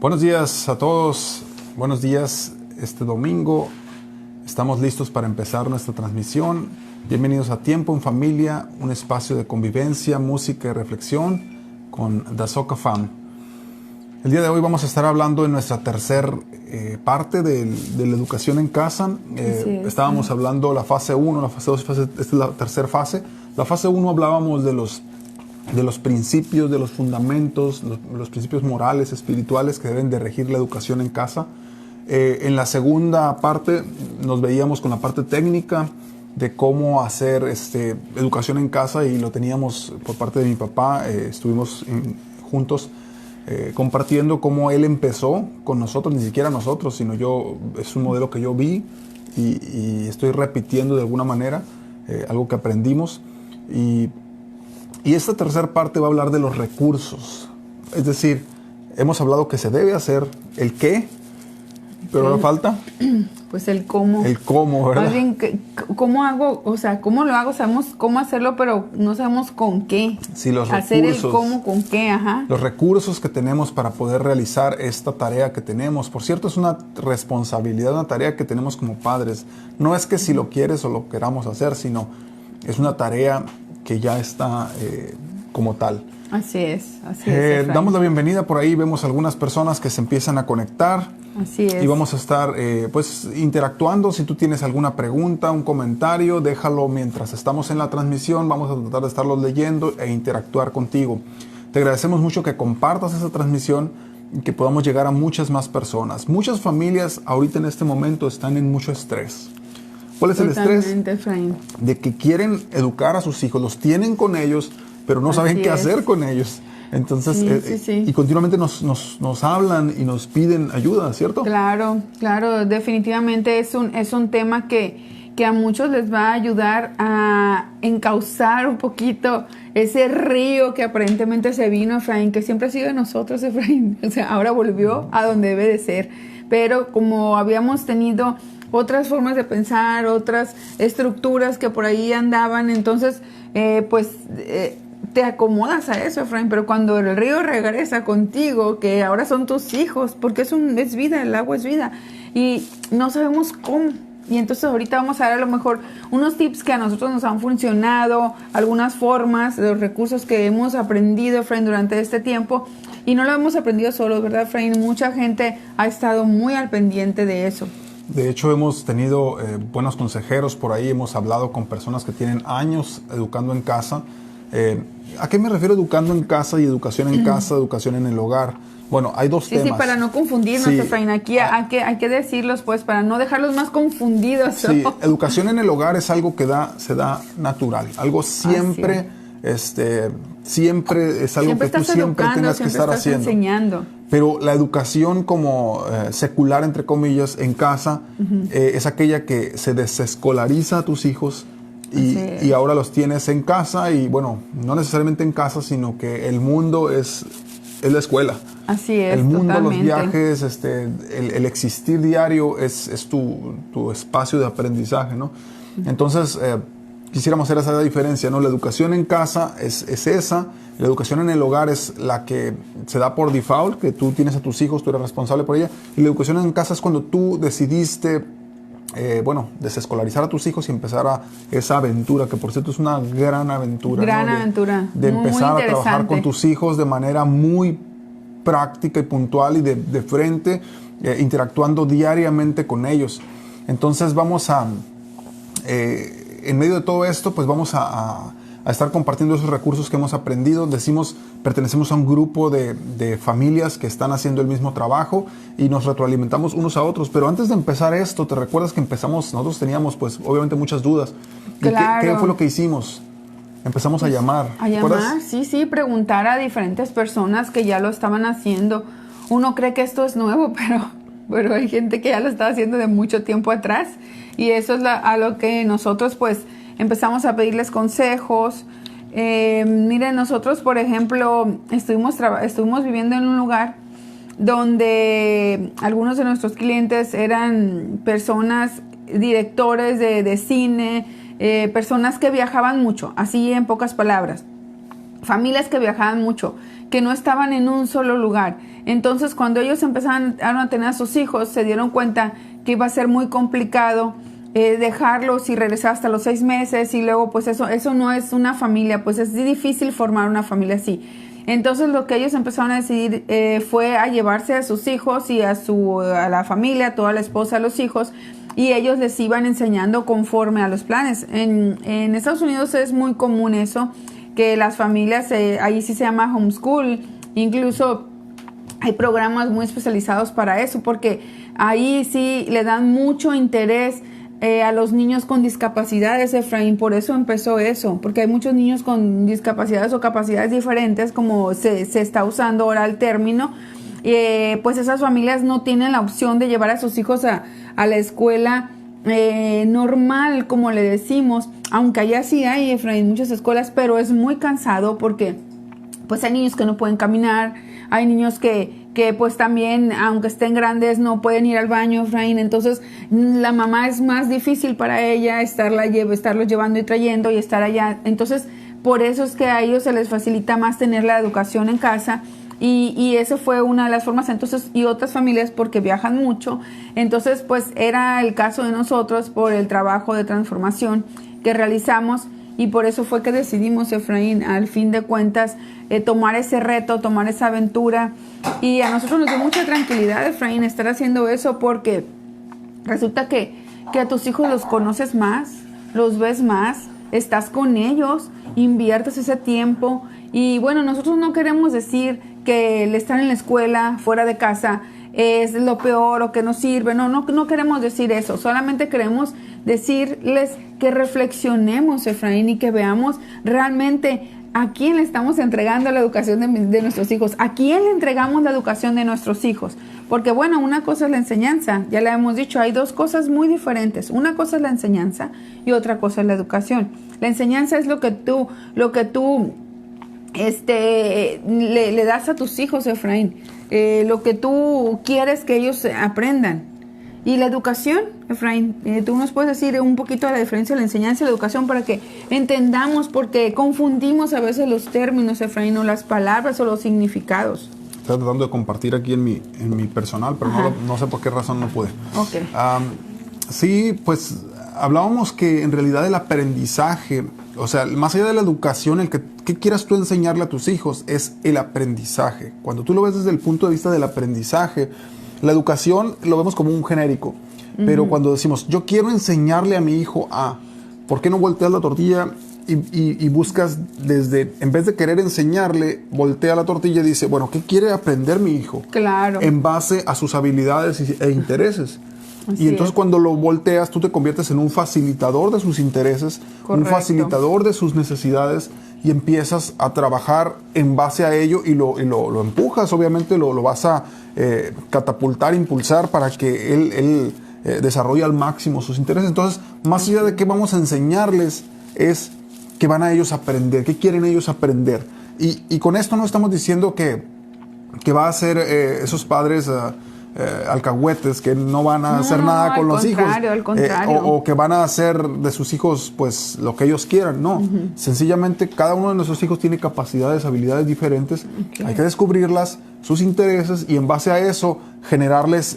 Buenos días a todos, buenos días. Este domingo estamos listos para empezar nuestra transmisión. Bienvenidos a Tiempo en Familia, un espacio de convivencia, música y reflexión con Dasoka Fam. El día de hoy vamos a estar hablando de nuestra tercera parte de la educación en casa. Estábamos hablando la fase 1, la fase 2, esta es la tercera fase. La fase 1 hablábamos de los principios, de los fundamentos, los principios morales, espirituales que deben de regir la educación en casa. En la segunda parte nos veíamos con la parte técnica de cómo hacer educación en casa, y lo teníamos por parte de mi papá. Estuvimos juntos compartiendo cómo él empezó con nosotros, ni siquiera nosotros, sino yo. Es un modelo que yo vi y estoy repitiendo de alguna manera algo que aprendimos. Y esta tercera parte va a hablar de los recursos. Es decir, hemos hablado que se debe hacer el qué, pero ahora falta pues el cómo. El cómo, ¿verdad? Más bien, ¿cómo hago? O sea, ¿cómo lo hago? Sabemos cómo hacerlo, pero no sabemos con qué. Sí, los hacer recursos. El cómo con qué, ajá. Los recursos que tenemos para poder realizar esta tarea que tenemos. Por cierto, es una responsabilidad, una tarea que tenemos como padres. No es que si lo quieres o lo queramos hacer, sino es una tarea que ya está como tal. Así es, damos la bienvenida por ahí, vemos algunas personas que se empiezan a conectar. Así es. Y vamos a estar pues interactuando. Si tú tienes alguna pregunta, un comentario, déjalo mientras estamos en la transmisión. Vamos a tratar de estarlos leyendo e interactuar contigo. Te agradecemos mucho que compartas esa transmisión y que podamos llegar a muchas más personas. Muchas familias ahorita en este momento están en mucho estrés. ¿Cuál es el estrés? Efraín. De que quieren educar a sus hijos, los tienen con ellos, pero no saben qué hacer con ellos. Entonces, sí. Y continuamente nos hablan y nos piden ayuda, ¿cierto? Claro, definitivamente es un tema que a muchos les va a ayudar a encauzar un poquito ese río que aparentemente se vino, Efraín, que siempre ha sido de nosotros, Efraín. O sea, ahora volvió a donde debe de ser. Pero como habíamos tenido otras formas de pensar, otras estructuras que por ahí andaban, entonces, te acomodas a eso, Efraín, pero cuando el río regresa contigo, que ahora son tus hijos, porque es vida, el agua es vida, y no sabemos cómo. Y entonces ahorita vamos a ver a lo mejor unos tips que a nosotros nos han funcionado, algunas formas, los recursos que hemos aprendido, Efraín, durante este tiempo, y no lo hemos aprendido solos, ¿verdad, Efraín? Mucha gente ha estado muy al pendiente de eso. De hecho, hemos tenido buenos consejeros por ahí, hemos hablado con personas que tienen años educando en casa. ¿A qué me refiero educando en casa y educación en casa, educación en el hogar? Bueno, hay dos temas. Sí, para no confundirnos, Efraín, aquí hay que decirlos, pues, para no dejarlos más confundidos. Sí, educación en el hogar es algo que se da natural, algo siempre, siempre es algo que tú siempre tengas que estar haciendo. Enseñando. Pero la educación como secular, entre comillas, en casa, es aquella que se desescolariza a tus hijos y ahora los tienes en casa, y bueno, no necesariamente en casa, sino que el mundo es la escuela. Así es, el mundo, totalmente. Los viajes, el existir diario es tu espacio de aprendizaje, ¿no? Entonces, quisiéramos hacer esa diferencia, ¿no? La educación en casa es esa. La educación en el hogar es la que se da por default, que tú tienes a tus hijos, tú eres responsable por ella. Y la educación en casa es cuando tú decidiste, desescolarizar a tus hijos y empezar esa aventura, que por cierto es una gran aventura. Aventura. De empezar a trabajar con tus hijos de manera muy práctica y puntual y de frente, interactuando diariamente con ellos. Entonces en medio de todo esto, pues vamos a estar compartiendo esos recursos que hemos aprendido. Pertenecemos a un grupo de familias que están haciendo el mismo trabajo y nos retroalimentamos unos a otros. Pero antes de empezar esto, ¿te recuerdas que nosotros teníamos pues obviamente muchas dudas? Claro. ¿Qué fue lo que hicimos? Empezamos a llamar. Sí, preguntar a diferentes personas que ya lo estaban haciendo. Uno cree que esto es nuevo, pero hay gente que ya lo está haciendo de mucho tiempo atrás. Y eso es a lo que nosotros pues empezamos a pedirles consejos. Miren, nosotros, por ejemplo, estuvimos viviendo en un lugar donde algunos de nuestros clientes eran personas, directores de cine, personas que viajaban mucho, así en pocas palabras. Familias que viajaban mucho, que no estaban en un solo lugar. Entonces, cuando ellos empezaron a tener a sus hijos, se dieron cuenta que iba a ser muy complicado dejarlos y regresar hasta los 6 meses, y luego pues eso no es una familia, pues es difícil formar una familia así. Entonces lo que ellos empezaron a decidir fue a llevarse a sus hijos y a la familia, a toda la esposa, a los hijos, y ellos les iban enseñando conforme a los planes. En Estados Unidos es muy común eso, que las familias, ahí sí se llama homeschool, incluso hay programas muy especializados para eso, porque ahí sí le dan mucho interés a los niños con discapacidades, Efraín. Por eso empezó eso, porque hay muchos niños con discapacidades o capacidades diferentes, como se está usando ahora el término. Pues esas familias no tienen la opción de llevar a sus hijos a la escuela normal, como le decimos, aunque allá sí hay, Efraín, muchas escuelas, pero es muy cansado, porque pues hay niños que no pueden caminar, hay niños que pues también, aunque estén grandes, no pueden ir al baño, Efraín. Entonces la mamá es más difícil para ella estarlos llevando y trayendo y estar allá. Entonces por eso es que a ellos se les facilita más tener la educación en casa, y eso fue una de las formas. Entonces, y otras familias porque viajan mucho. Entonces pues era el caso de nosotros por el trabajo de transformación que realizamos. Y por eso fue que decidimos, Efraín, al fin de cuentas, tomar ese reto, tomar esa aventura. Y a nosotros nos dio mucha tranquilidad, Efraín, estar haciendo eso, porque resulta que a tus hijos los conoces más, los ves más, estás con ellos, inviertes ese tiempo. Y bueno, nosotros no queremos decir que el estar en la escuela, fuera de casa, es lo peor o que no sirve. No queremos decir eso. Solamente queremos decirles que reflexionemos, Efraín, y que veamos realmente a quién le estamos entregando la educación de nuestros hijos, a quién le entregamos la educación de nuestros hijos. Porque bueno, una cosa es la enseñanza, ya le hemos dicho, hay dos cosas muy diferentes. Una cosa es la enseñanza y otra cosa es la educación. La enseñanza es lo que tú le das a tus hijos, Efraín, lo que tú quieres que ellos aprendan. Y la educación, Efraín, tú nos puedes decir un poquito de la diferencia de la enseñanza y la educación, para que entendamos, porque confundimos a veces los términos, Efraín, o las palabras o los significados. Estoy tratando de compartir aquí en mi personal, pero no sé por qué razón no pude. Okay. Sí, pues hablábamos que en realidad el aprendizaje, o sea, más allá de la educación, ¿qué quieras tú enseñarle a tus hijos? Es el aprendizaje. Cuando tú lo ves desde el punto de vista del aprendizaje, la educación lo vemos como un genérico. Pero cuando decimos, yo quiero enseñarle a mi hijo ¿por qué no volteas la tortilla y buscas en vez de querer enseñarle, voltea la tortilla y dice, bueno, ¿qué quiere aprender mi hijo? Claro. En base a sus habilidades e intereses. Así y entonces es. Cuando lo volteas, tú te conviertes en un facilitador de sus intereses, Correcto. Un facilitador de sus necesidades, y empiezas a trabajar en base a ello y lo empujas, obviamente lo vas a catapultar, impulsar para que él desarrolle al máximo sus intereses. Entonces, más allá de qué vamos a enseñarles, es que van a ellos aprender, qué quieren ellos aprender. Y con esto no estamos diciendo que va a ser esos padres alcahuetes que no van a hacer nada con los hijos, al contrario. O que van a hacer de sus hijos pues lo que ellos quieran. No, sencillamente cada uno de nuestros hijos tiene capacidades, habilidades diferentes. Okay. Hay que descubrirlas, sus intereses, y en base a eso generarles,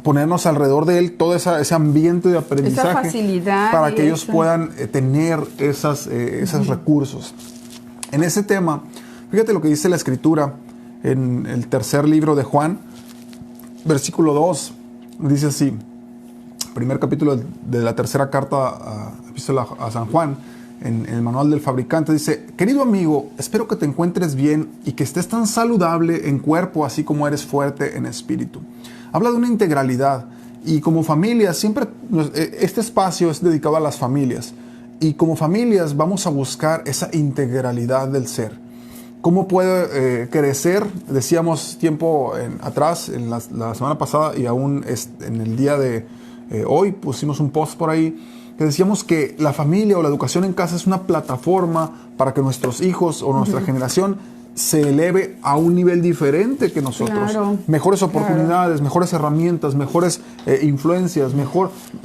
ponernos alrededor de él todo ese ambiente de aprendizaje, esa facilidad, para que ellos puedan tener esos recursos. En ese tema, fíjate lo que dice la Escritura en el tercer libro de Juan, versículo 2, dice así, primer capítulo de la tercera carta epístola a San Juan, en el manual del fabricante, dice: querido amigo, espero que te encuentres bien y que estés tan saludable en cuerpo así como eres fuerte en espíritu. Habla de una integralidad, y como familia, siempre este espacio es dedicado a las familias, y como familias vamos a buscar esa integralidad del ser. ¿Cómo puede crecer? Decíamos tiempo atrás, en la semana pasada, y aún en el día de hoy pusimos un post por ahí, que decíamos que la familia o la educación en casa es una plataforma para que nuestros hijos o nuestra generación se eleve a un nivel diferente que nosotros. Claro, mejores oportunidades, mejores herramientas, mejores influencias,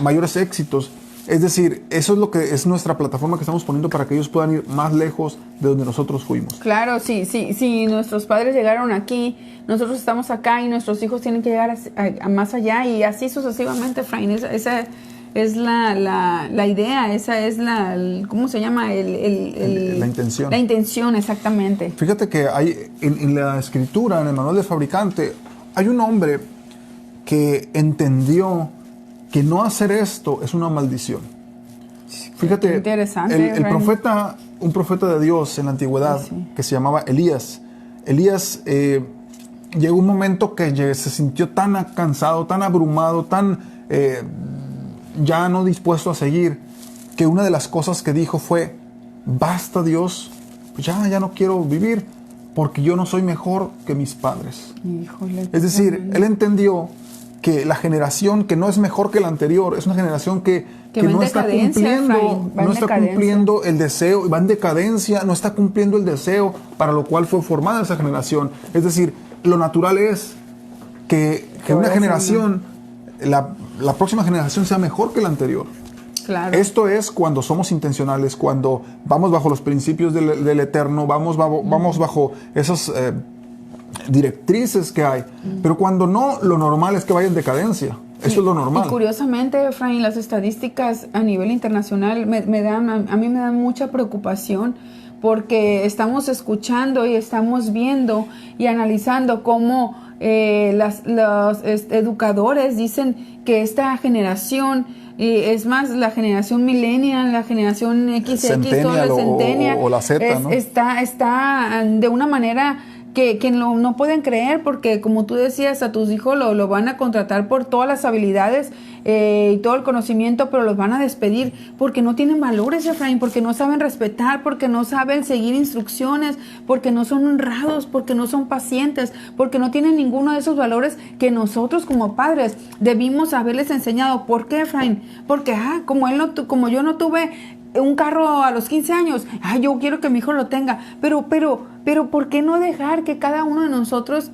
mayores éxitos. Es decir, eso es lo que es nuestra plataforma que estamos poniendo para que ellos puedan ir más lejos de donde nosotros fuimos. Claro, sí, nuestros padres llegaron aquí, nosotros estamos acá y nuestros hijos tienen que llegar a más allá y así sucesivamente, Efraín. Esa es la idea, esa es ¿cómo se llama? La intención. La intención, exactamente. Fíjate que hay en la escritura, en el manual del fabricante, hay un hombre que entendió que no hacer esto es una maldición. Fíjate, interesante, un profeta de Dios en la antigüedad, sí, que se llamaba Elías. Elías llegó un momento que se sintió tan cansado, tan abrumado, tan ya no dispuesto a seguir, que una de las cosas que dijo fue: basta, Dios, ya no quiero vivir porque yo no soy mejor que mis padres. Híjole, es decir, él entendió que la generación que no es mejor que la anterior es una generación que no está cumpliendo el deseo, va en decadencia, no está cumpliendo el deseo para lo cual fue formada esa generación. Es decir, lo natural es que una generación, la próxima generación sea mejor que la anterior. Claro. Esto es cuando somos intencionales, cuando vamos bajo los principios del Eterno, vamos bajo esas directrices que hay. Pero cuando no, lo normal es que vaya en decadencia. Eso es lo normal. Y curiosamente, Efraín, las estadísticas a nivel internacional a mí me dan mucha preocupación, porque estamos escuchando y estamos viendo y analizando cómo los educadores dicen que esta generación, es más, la generación millennial, la generación XX, toda la centennial, o la Z, ¿no? está de una manera que no pueden creer, porque como tú decías, a tus hijos lo van a contratar por todas las habilidades y todo el conocimiento, pero los van a despedir porque no tienen valores, Efraín, porque no saben respetar, porque no saben seguir instrucciones, porque no son honrados, porque no son pacientes, porque no tienen ninguno de esos valores que nosotros como padres debimos haberles enseñado. ¿Por qué, Efraín? Porque como yo no tuve un carro a los 15 años, yo quiero que mi hijo lo tenga, pero ¿por qué no dejar que cada uno de nosotros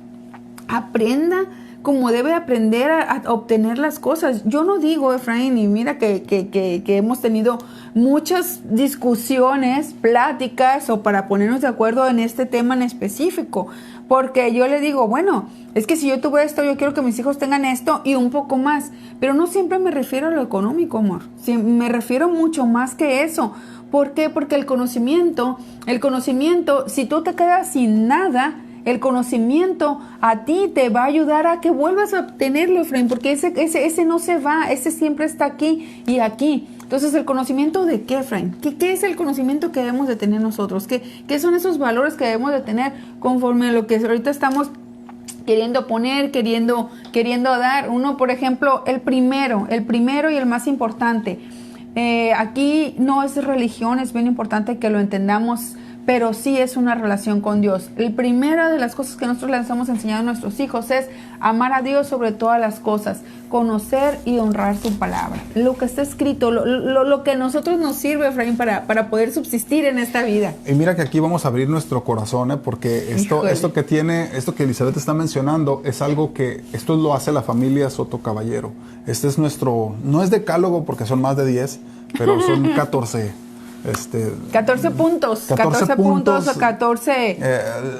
aprenda como debe aprender a obtener las cosas? Yo no digo, Efraín, y mira que hemos tenido muchas discusiones, pláticas, o para ponernos de acuerdo en este tema en específico, porque yo le digo, bueno, es que si yo tuve esto, yo quiero que mis hijos tengan esto y un poco más, pero no siempre me refiero a lo económico, amor. Sí, me refiero mucho más que eso. ¿Por qué? Porque el conocimiento, si tú te quedas sin nada, el conocimiento a ti te va a ayudar a que vuelvas a obtenerlo, Efraín, porque ese no se va, ese siempre está aquí y aquí. Entonces, ¿el conocimiento de qué, Efraín? ¿Qué es el conocimiento que debemos de tener nosotros? ¿Qué son esos valores que debemos de tener conforme a lo que ahorita estamos queriendo poner, queriendo dar? Uno, por ejemplo, el primero y el más importante. Aquí no es religión, es bien importante que lo entendamos, pero sí es una relación con Dios. El primero de las cosas que nosotros les estamos enseñando a nuestros hijos es amar a Dios sobre todas las cosas, conocer y honrar su palabra. Lo que está escrito, lo que a nosotros nos sirve, Efraín, para poder subsistir en esta vida. Y mira que aquí vamos a abrir nuestro corazón, porque esto que Elizabeth está mencionando es algo que esto lo hace la familia Soto Caballero. Este es no es decálogo porque son más de 10, pero son 14. 14 puntos o 14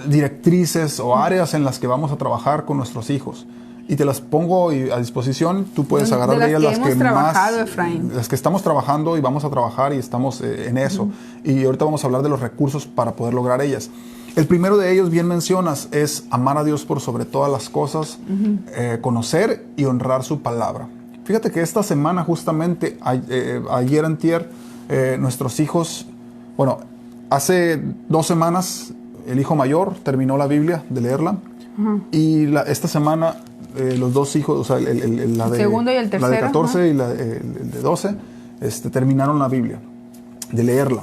directrices o áreas en las que vamos a trabajar con nuestros hijos. Y te las pongo a disposición. Tú puedes agarrar de ellas las que estamos trabajando y vamos a trabajar y estamos en eso. Y ahorita vamos a hablar de los recursos para poder lograr ellas. El primero de ellos, bien mencionas, es amar a Dios por sobre todas las cosas, conocer y honrar su palabra. Fíjate que esta semana justamente, ayer antier, nuestros hijos, hace 2 semanas el hijo mayor terminó la Biblia de leerla, y esta semana los dos hijos, o sea, el segundo y el tercero, la de 14 y el de 12, terminaron la Biblia de leerla.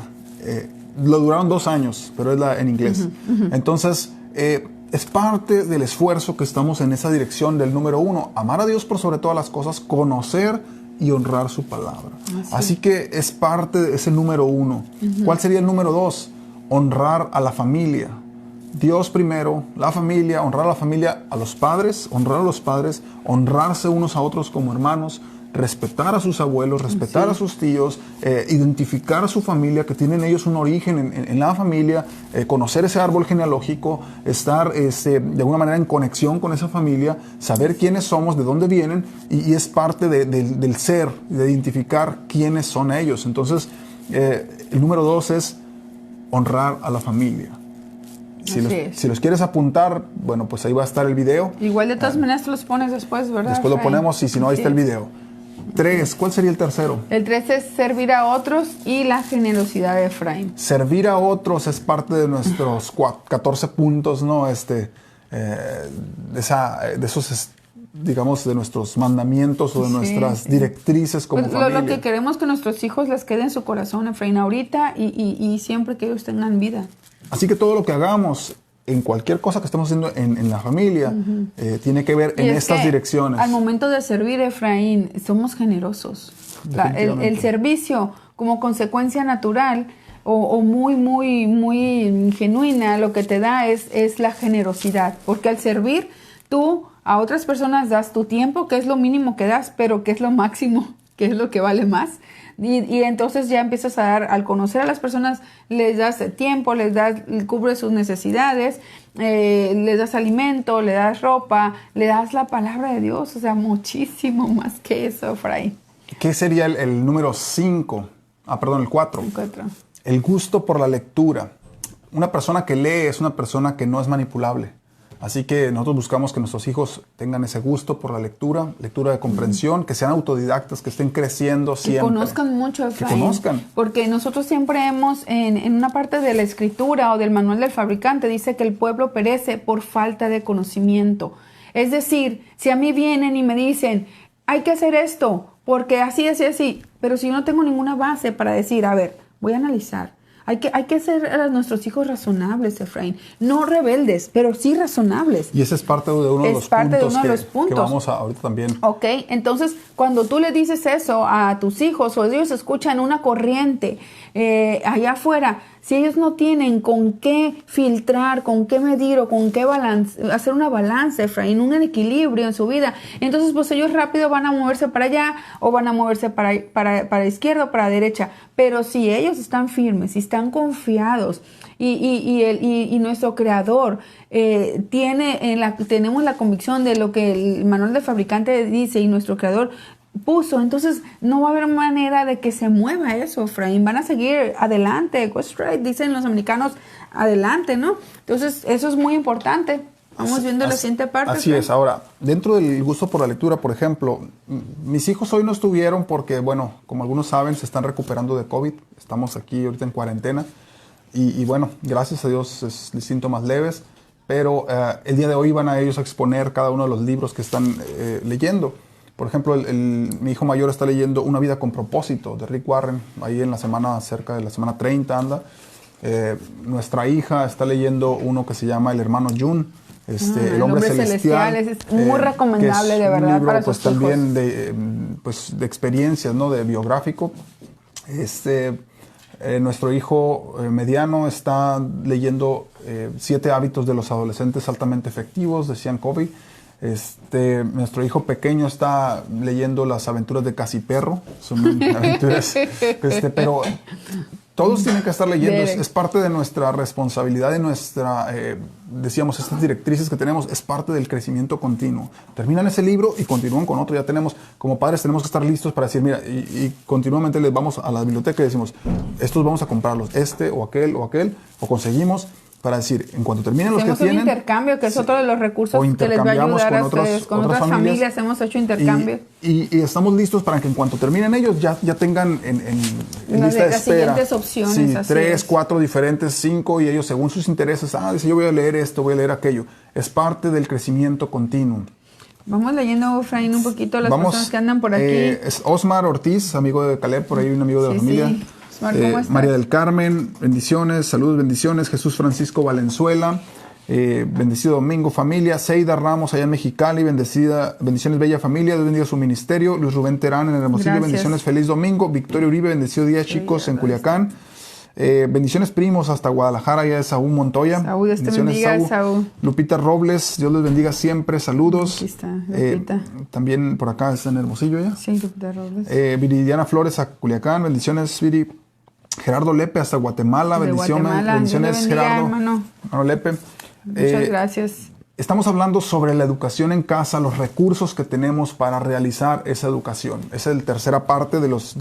Lo duraron 2 años, pero es en inglés. Entonces, es parte del esfuerzo que estamos en esa dirección del número 1, amar a Dios por sobre todas las cosas, conocer y honrar su palabra. Así que es parte de ese número 1. ¿Cuál sería el número 2? Honrar a la familia. Dios primero, la familia, honrar a la familia, a los padres, honrar a los padres, honrarse unos a otros como hermanos, respetar a sus abuelos, respetar a sus tíos, identificar a su familia, que tienen ellos un origen en la familia, conocer ese árbol genealógico, estar de alguna manera en conexión con esa familia, saber quiénes somos, de dónde vienen, y es parte del ser, de identificar quiénes son ellos. Entonces, el número 2 es honrar a la familia. Si los quieres apuntar, bueno, pues ahí va a estar el video. Igual de todas maneras tú los pones después, ¿verdad? Después lo ponemos y si no, ahí está el video. 3, ¿cuál sería el tercero? El 3 es servir a otros y la generosidad de Efraín. Servir a otros es parte de nuestros 14 puntos, ¿no? De esos, digamos, de nuestros mandamientos o de nuestras directrices como familia. Lo que queremos que nuestros hijos les quede en su corazón, Efraín, ahorita y siempre que ellos tengan vida. Así que todo lo que hagamos, en cualquier cosa que estemos haciendo en la familia, tiene que ver en estas direcciones. Al momento de servir, Efraín, somos generosos. El servicio, como consecuencia natural o muy genuina, lo que te da es la generosidad. Porque al servir, tú a otras personas das tu tiempo, que es lo mínimo que das, pero que es lo máximo, que es lo que vale más. Y entonces ya empiezas a dar, al conocer a las personas, les das tiempo, cubres sus necesidades, les das alimento, le das ropa, le das la palabra de Dios, o sea, muchísimo más que eso, Efraín. ¿Qué sería el número 5? El 4. El gusto por la lectura. Una persona que lee es una persona que no es manipulable. Así que nosotros buscamos que nuestros hijos tengan ese gusto por la lectura de comprensión, que sean autodidactas, que estén creciendo siempre. Que conozcan mucho, Efraín. Que conozcan. Porque nosotros siempre hemos, en una parte de la escritura o del manual del fabricante, dice que el pueblo perece por falta de conocimiento. Es decir, si a mí vienen y me dicen, hay que hacer esto, porque así, pero si yo no tengo ninguna base para decir, a ver, voy a analizar. Hay que hacer a nuestros hijos razonables, Efraín. No rebeldes, pero sí razonables. Y ese es parte de uno de los puntos que vamos a ahorita también. Ok, entonces cuando tú le dices eso a tus hijos o ellos escuchan una corriente allá afuera, si ellos no tienen con qué filtrar, con qué medir o con qué hacer una balanza, Efraín, un equilibrio en su vida, entonces pues ellos rápido van a moverse para allá o van a moverse para izquierda o para derecha. Pero si ellos están firmes, si están confiados y nuestro Creador tenemos la convicción de lo que el manual del fabricante dice y nuestro Creador puso, entonces no va a haber manera de que se mueva eso, Efraín. Van a seguir adelante, go straight, dicen los americanos, adelante, ¿no? Entonces eso es muy importante. Vamos viendo la siguiente parte. Así es. Ahora, dentro del gusto por la lectura, por ejemplo, mis hijos hoy no estuvieron porque, bueno, como algunos saben, se están recuperando de COVID. Estamos aquí ahorita en cuarentena y bueno, gracias a Dios es síntomas leves, pero el día de hoy van a ellos a exponer cada uno de los libros que están leyendo. Por ejemplo, mi hijo mayor está leyendo Una vida con propósito, de Rick Warren, ahí en la semana, cerca de la semana 30 anda. Nuestra hija está leyendo uno que se llama El hermano June, El hombre celestial. Es muy recomendable, de verdad, libro, para pues, sus hijos. También de experiencias, ¿no? De biográfico. Nuestro hijo mediano está leyendo 7 hábitos de los adolescentes altamente efectivos, de Sean Covey. Nuestro hijo pequeño está leyendo Las aventuras de Casiperro. Son aventuras, pero todos tienen que estar leyendo. Es parte de nuestra responsabilidad, de nuestra, decíamos, estas directrices que tenemos, es parte del crecimiento continuo. Terminan ese libro y continúan con otro. Ya tenemos, como padres, tenemos que estar listos para decir, mira, y continuamente les vamos a la biblioteca y decimos, estos vamos a comprarlos, o aquel, o conseguimos. Para decir, en cuanto terminen los que tienen... Hacemos un intercambio, que es otro de los recursos que les va a ayudar a ustedes. Con otras familias hemos hecho intercambio. Y estamos listos para que en cuanto terminen ellos ya tengan en lista de espera. Las siguientes opciones. Sí, 3, 4 diferentes, 5, y ellos según sus intereses, dice, yo voy a leer esto, voy a leer aquello. Es parte del crecimiento continuo. Vamos leyendo, Efraín, un poquito las personas que andan por aquí. Es Osmar Ortiz, amigo de Caleb, por ahí un amigo de la familia. Sí. María del Carmen, bendiciones, saludos, bendiciones. Jesús Francisco Valenzuela, bendecido domingo, familia. Seida Ramos, allá en Mexicali, bendiciones, bella familia. Dios bendiga su ministerio. Luis Rubén Terán en el Hermosillo, bendiciones, feliz domingo. Victoria Uribe, bendecido día, chicos, en Culiacán. Bendiciones primos hasta Guadalajara, ya es Saúl Montoya. Saúl, Dios te bendiga, Saúl. Lupita Robles, Dios les bendiga siempre, saludos. Aquí está, Lupita. También por acá está en Hermosillo ya. Sí, Lupita Robles. Viridiana Flores a Culiacán, bendiciones Viri. Gerardo Lepe hasta Guatemala, bendiciones bendiga, Gerardo. Hermano Lepe. Muchas gracias. Estamos hablando sobre la educación en casa, los recursos que tenemos para realizar esa educación. Esa es la tercera parte de los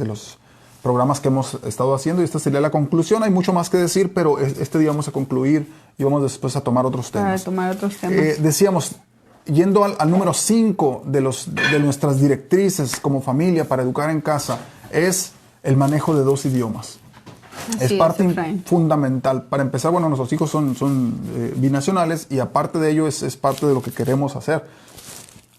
programas que hemos estado haciendo y esta sería la conclusión. Hay mucho más que decir, pero este día vamos a concluir y vamos después a tomar otros temas. Decíamos, yendo al número 5 de nuestras directrices como familia para educar en casa, es el manejo de 2 idiomas. Es parte fundamental. Para empezar, bueno, nuestros hijos son binacionales y aparte de ello es parte de lo que queremos hacer.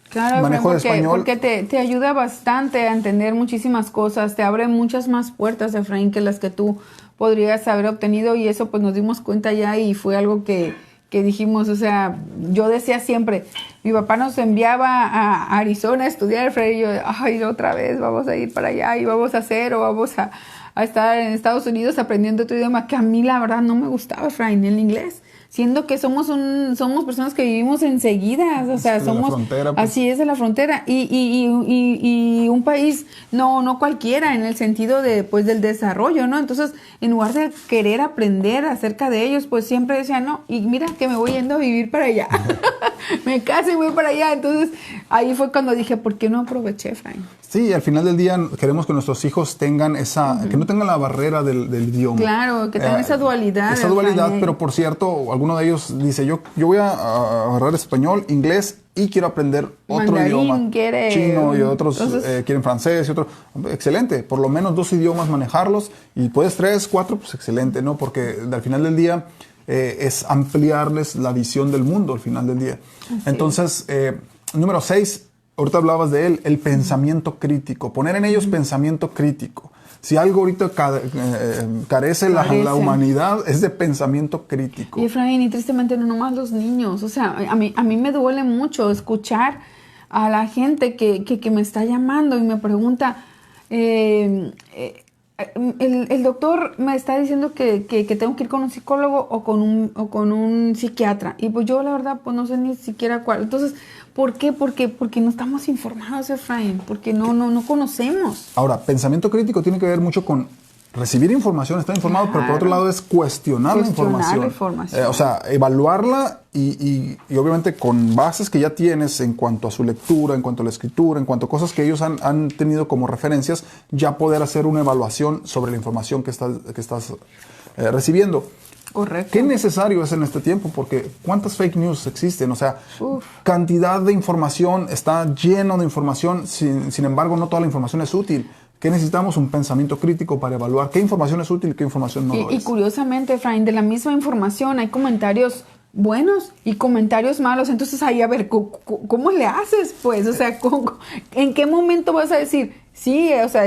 Claro, manejo de español. Porque te ayuda bastante a entender muchísimas cosas, te abre muchas más puertas, Efraín, que las que tú podrías haber obtenido y eso pues nos dimos cuenta ya y fue algo que dijimos, o sea, yo decía siempre, mi papá nos enviaba a Arizona a estudiar, Efraín, y yo, ay, otra vez vamos a ir para allá y vamos a hacer o vamos a estar en Estados Unidos aprendiendo otro idioma que a mí la verdad no me gustaba, Efraín, el inglés. Siendo que somos personas que vivimos enseguida, o sea, somos frontera, pues. Así es, de la frontera y un país no cualquiera en el sentido de pues del desarrollo, ¿no? Entonces, en lugar de querer aprender acerca de ellos, pues siempre decían, no, y mira que me voy yendo a vivir para allá. Me caso y voy para allá. Entonces, ahí fue cuando dije, ¿por qué no aproveché, Efraín? Sí, al final del día queremos que nuestros hijos tengan que no tengan la barrera del idioma. Claro, que tengan esa dualidad. Esa dualidad, pero por cierto, alguno de ellos dice, yo voy a agarrar español, inglés y quiero aprender otro idioma. Chino y otros quieren francés y otro. Excelente, por lo menos 2 idiomas manejarlos y puedes 3, 4, pues excelente, ¿no? Porque al final del día es ampliarles la visión del mundo al final del día. Entonces, número 6, ahorita hablabas de él, el pensamiento crítico. Poner en ellos pensamiento crítico. Si algo ahorita carece la humanidad es de pensamiento crítico. Y Efraín, y tristemente no nomás los niños. O sea, a mí me duele mucho escuchar a la gente que me está llamando y me pregunta, el doctor me está diciendo que tengo que ir con un psicólogo o con un psiquiatra. Y pues yo la verdad pues no sé ni siquiera cuál. Entonces, ¿por qué? Porque no estamos informados, Efraín. Porque no conocemos. Ahora, pensamiento crítico tiene que ver mucho con recibir información, estar informado, pero por otro lado es cuestionar la información. O sea, evaluarla y obviamente con bases que ya tienes en cuanto a su lectura, en cuanto a la escritura, en cuanto a cosas que ellos han tenido como referencias, ya poder hacer una evaluación sobre la información que estás recibiendo. Correcto. ¿Qué necesario es en este tiempo? Porque ¿cuántas fake news existen? O sea, cantidad de información, está lleno de información, sin embargo no toda la información es útil. ¿Qué necesitamos? Un pensamiento crítico para evaluar qué información es útil y qué información no lo es. Y curiosamente, Efraín, de la misma información hay comentarios buenos y comentarios malos. Entonces ahí, a ver, ¿cómo le haces? Pues, o sea, ¿en qué momento vas a decir? Sí, o sea,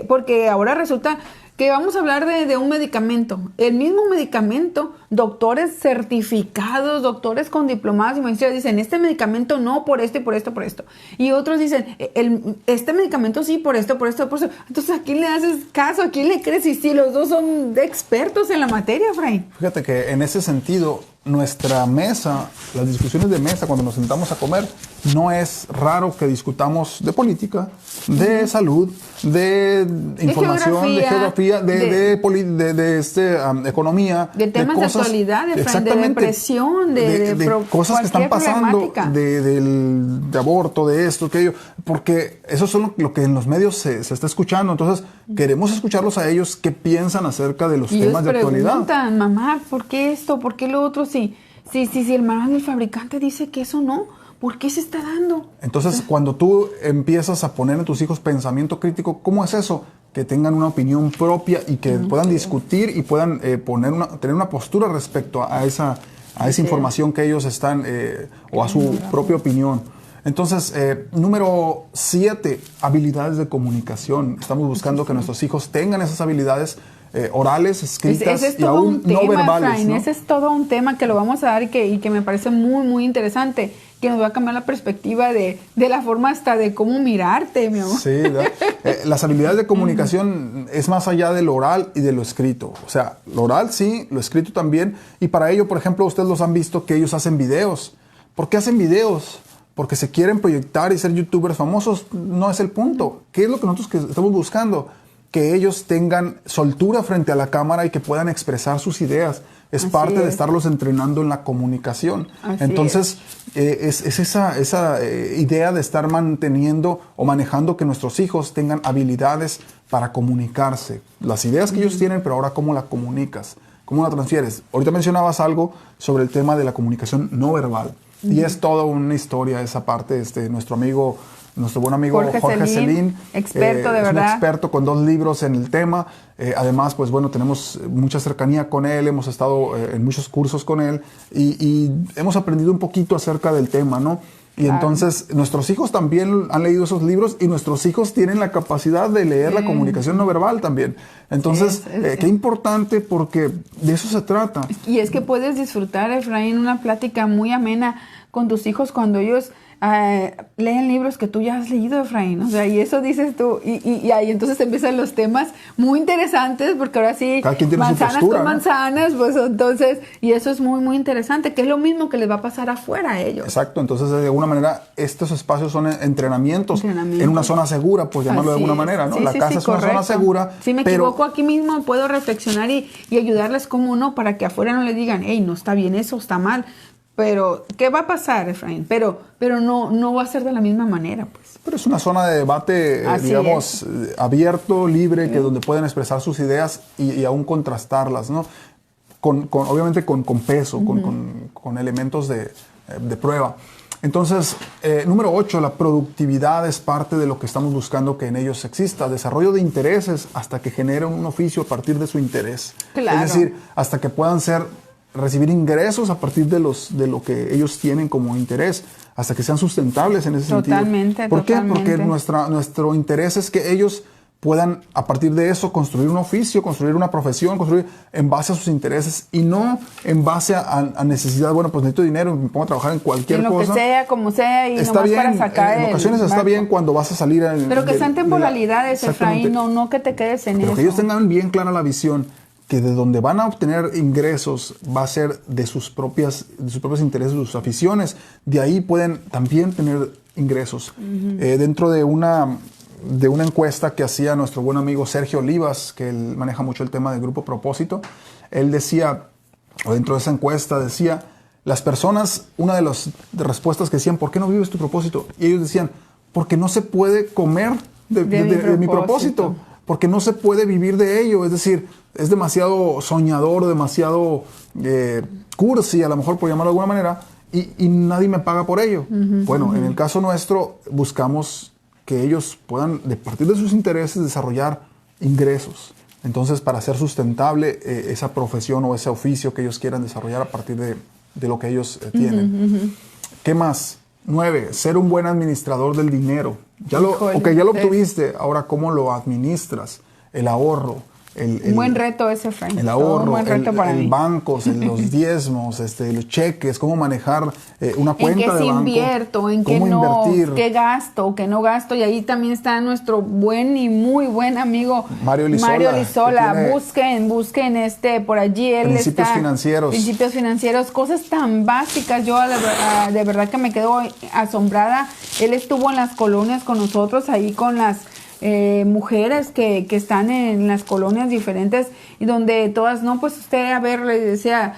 porque ahora resulta que vamos a hablar de un medicamento. El mismo medicamento, doctores certificados, doctores con diplomados y maestrías dicen, este medicamento no, por esto y por esto, por esto. Y otros dicen, este medicamento sí, por esto, por esto, por esto. Entonces, ¿a quién le haces caso? ¿A quién le crees? Y si los dos son expertos en la materia, Efraín. Fíjate que en ese sentido, nuestra mesa, las discusiones de mesa cuando nos sentamos a comer, no es raro que discutamos de política, de salud, de información, de geografía, de economía, de temas de actualidad, de depresión, de cosas que están pasando, de aborto, de esto, aquello, porque eso es lo que en los medios se está escuchando. Entonces queremos escucharlos a ellos qué piensan acerca de los temas de actualidad. Y preguntan, mamá, ¿por qué esto? ¿Por qué lo otro? Si el manual del fabricante dice que eso no, ¿por qué se está dando? Entonces, cuando tú empiezas a poner en tus hijos pensamiento crítico, ¿cómo es eso? Que tengan una opinión propia y que puedan discutir y puedan tener una postura respecto a esa información que ellos están, o a su propia opinión. Entonces, número 7, habilidades de comunicación. Estamos buscando que nuestros hijos tengan esas habilidades. orales, escritas Ese es y todo aún un tema, no verbales, Efraín, ¿no? ese es todo un tema que lo vamos a dar y que me parece muy, muy interesante, que nos va a cambiar la perspectiva de la forma hasta de cómo mirarte, mi amor. Sí, las habilidades de comunicación es más allá de lo oral y de lo escrito. O sea, lo oral sí, lo escrito también. Y para ello, por ejemplo, ustedes los han visto que ellos hacen videos. ¿Por qué hacen videos? Porque se quieren proyectar y ser youtubers famosos. No es el punto. ¿Qué es lo que nosotros estamos buscando? Que ellos tengan soltura frente a la cámara y que puedan expresar sus ideas. Es parte de estarlos entrenando en la comunicación. Entonces, es esa idea de estar manteniendo o manejando que nuestros hijos tengan habilidades para comunicarse. Las ideas que ellos tienen, pero ahora cómo la comunicas, cómo la transfieres. Ahorita mencionabas algo sobre el tema de la comunicación no verbal. Y es toda una historia esa parte. Nuestro buen amigo Jorge Celín, experto de verdad. Es un experto con 2 libros en el tema. Además, pues bueno, tenemos mucha cercanía con él, hemos estado en muchos cursos con él y hemos aprendido un poquito acerca del tema, ¿no? Y entonces nuestros hijos también han leído esos libros y nuestros hijos tienen la capacidad de leer la comunicación no verbal también. Entonces, qué importante, porque de eso se trata. Y es que puedes disfrutar, Efraín, una plática muy amena con tus hijos cuando ellos leen libros que tú ya has leído, Efraín. O sea, y eso dices tú. Y ahí entonces empiezan los temas muy interesantes, porque ahora sí, cada quien tiene manzanas su postura, con ¿no? manzanas, pues entonces, y eso es muy, muy interesante, que es lo mismo que les va a pasar afuera a ellos. Exacto, entonces de alguna manera estos espacios son entrenamientos en una zona segura, por llamarlo de alguna manera, ¿no? Sí, la casa es correcto. una zona segura. Si me equivoco aquí mismo, puedo reflexionar y ayudarles como no, para que afuera no le digan, hey, no está bien eso, está mal. Pero, ¿qué va a pasar, Efraín? Pero no va a ser de la misma manera, pues. Pero es una zona de debate, digamos, abierto, libre, que donde pueden expresar sus ideas y aún contrastarlas, ¿no? Obviamente con peso, con elementos de prueba. Entonces, número 8, la productividad es parte de lo que estamos buscando que en ellos exista. Desarrollo de intereses hasta que generen un oficio a partir de su interés. Claro. Es decir, hasta que puedan recibir ingresos a partir de lo que ellos tienen como interés, hasta que sean sustentables en ese sentido. ¿Por qué? Porque nuestro interés es que ellos puedan, a partir de eso, construir un oficio, construir una profesión, construir en base a sus intereses y no en base a necesidad. Bueno, pues necesito dinero, me pongo a trabajar en cualquier cosa. En lo que sea, como sea, y está nomás bien, para sacar en ocasiones está bien cuando vas a salir. Pero que sean temporalidades, Efraín, no que te quedes en eso. Pero que ellos tengan bien clara la visión, que de donde van a obtener ingresos va a ser de sus propios intereses, de sus aficiones. De ahí pueden también tener ingresos. Dentro de una encuesta que hacía nuestro buen amigo Sergio Olivas, que él maneja mucho el tema del Grupo Propósito, él decía, o dentro de esa encuesta decía, las personas, una de las respuestas que decían, ¿por qué no vives tu propósito? Y ellos decían, porque no se puede comer de mi propósito. Porque no se puede vivir de ello, es decir, es demasiado soñador, demasiado cursi, a lo mejor por llamarlo de alguna manera, y nadie me paga por ello. Bueno, en el caso nuestro, buscamos que ellos puedan, de partir de sus intereses, desarrollar ingresos. Entonces, para hacer sustentable esa profesión o ese oficio que ellos quieran desarrollar a partir de lo que ellos tienen. ¿Qué más? 9, ser un buen administrador del dinero. Ya lo obtuviste, ahora ¿cómo lo administras? El ahorro. Un buen reto ese, Efraín. El ahorro, un buen reto para mí. bancos, los diezmos, los cheques, cómo manejar una cuenta de banco. ¿En qué sí invierto? ¿En qué no? Invertir. ¿Qué gasto? ¿Qué no gasto? Y ahí también está nuestro buen y muy buen amigo Mario Lizola. Busquen por allí. Principios financieros. Principios financieros, cosas tan básicas. Yo de verdad que me quedo asombrada. Él estuvo en las colonias con nosotros, ahí con las mujeres que están en las colonias diferentes y donde todas, no, pues usted, a ver, le decía,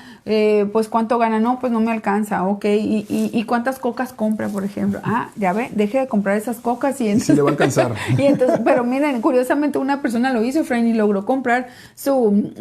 pues cuánto gana, no, pues no me alcanza, ok, y cuántas cocas compra, por ejemplo, ya ve, deje de comprar esas cocas y entonces, sí le va a alcanzar. y entonces, pero miren, curiosamente una persona lo hizo, Efraín, y logró comprar su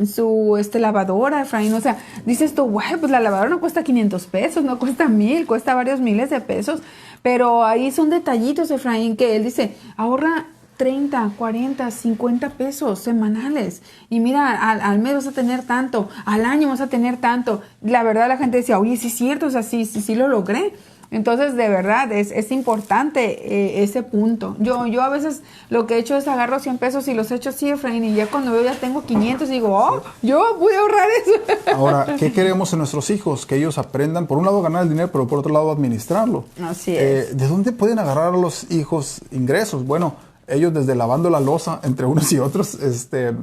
lavadora, Efraín, o sea, dices tú, güey, pues la lavadora no cuesta 500 pesos, no cuesta 1,000, cuesta varios miles de pesos, pero ahí son detallitos, Efraín, que él dice, ahorra 30, 40, 50 pesos semanales. Y mira, al mes vas a tener tanto, al año vas a tener tanto. La verdad la gente decía, oye, sí es cierto, o sea, sí lo logré. Entonces, de verdad, es importante ese punto. Yo a veces lo que he hecho es agarro 100 pesos y los echo así, Efraín, y ya cuando veo ya tengo 500 y digo, oh, yo pude ahorrar eso. Ahora, ¿qué queremos en nuestros hijos? Que ellos aprendan, por un lado, ganar el dinero, pero por otro lado, administrarlo. Así es. ¿De dónde pueden agarrar los hijos ingresos? Bueno, ellos desde lavando la loza entre unos y otros.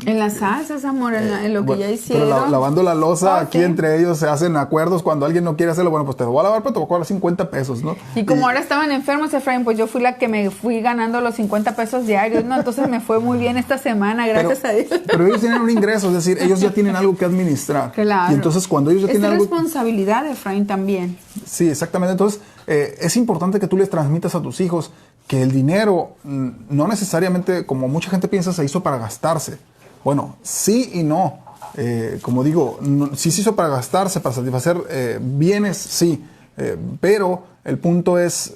En las salsas, amor, en lo que bueno, ya hicieron. Pero lavando la loza, Okay. aquí entre ellos se hacen acuerdos cuando alguien no quiere hacerlo. Bueno, pues te lo voy a lavar, pero te voy a cobrar 50 pesos, ¿no? Y como ahora estaban enfermos, Efraín, pues yo fui la que me fui ganando los 50 pesos diarios, ¿no? Entonces me fue muy bien esta semana, gracias a Dios. Pero ellos tienen un ingreso, es decir, ellos ya tienen algo que administrar. Claro. Y entonces cuando ellos ya tienen algo... Es responsabilidad, Efraín, también. Sí, exactamente. Entonces, es importante que tú les transmitas a tus hijos que el dinero no necesariamente, como mucha gente piensa, se hizo para gastarse. Bueno, sí y no. Como digo, sí se hizo para gastarse, para satisfacer bienes, sí. Pero el punto es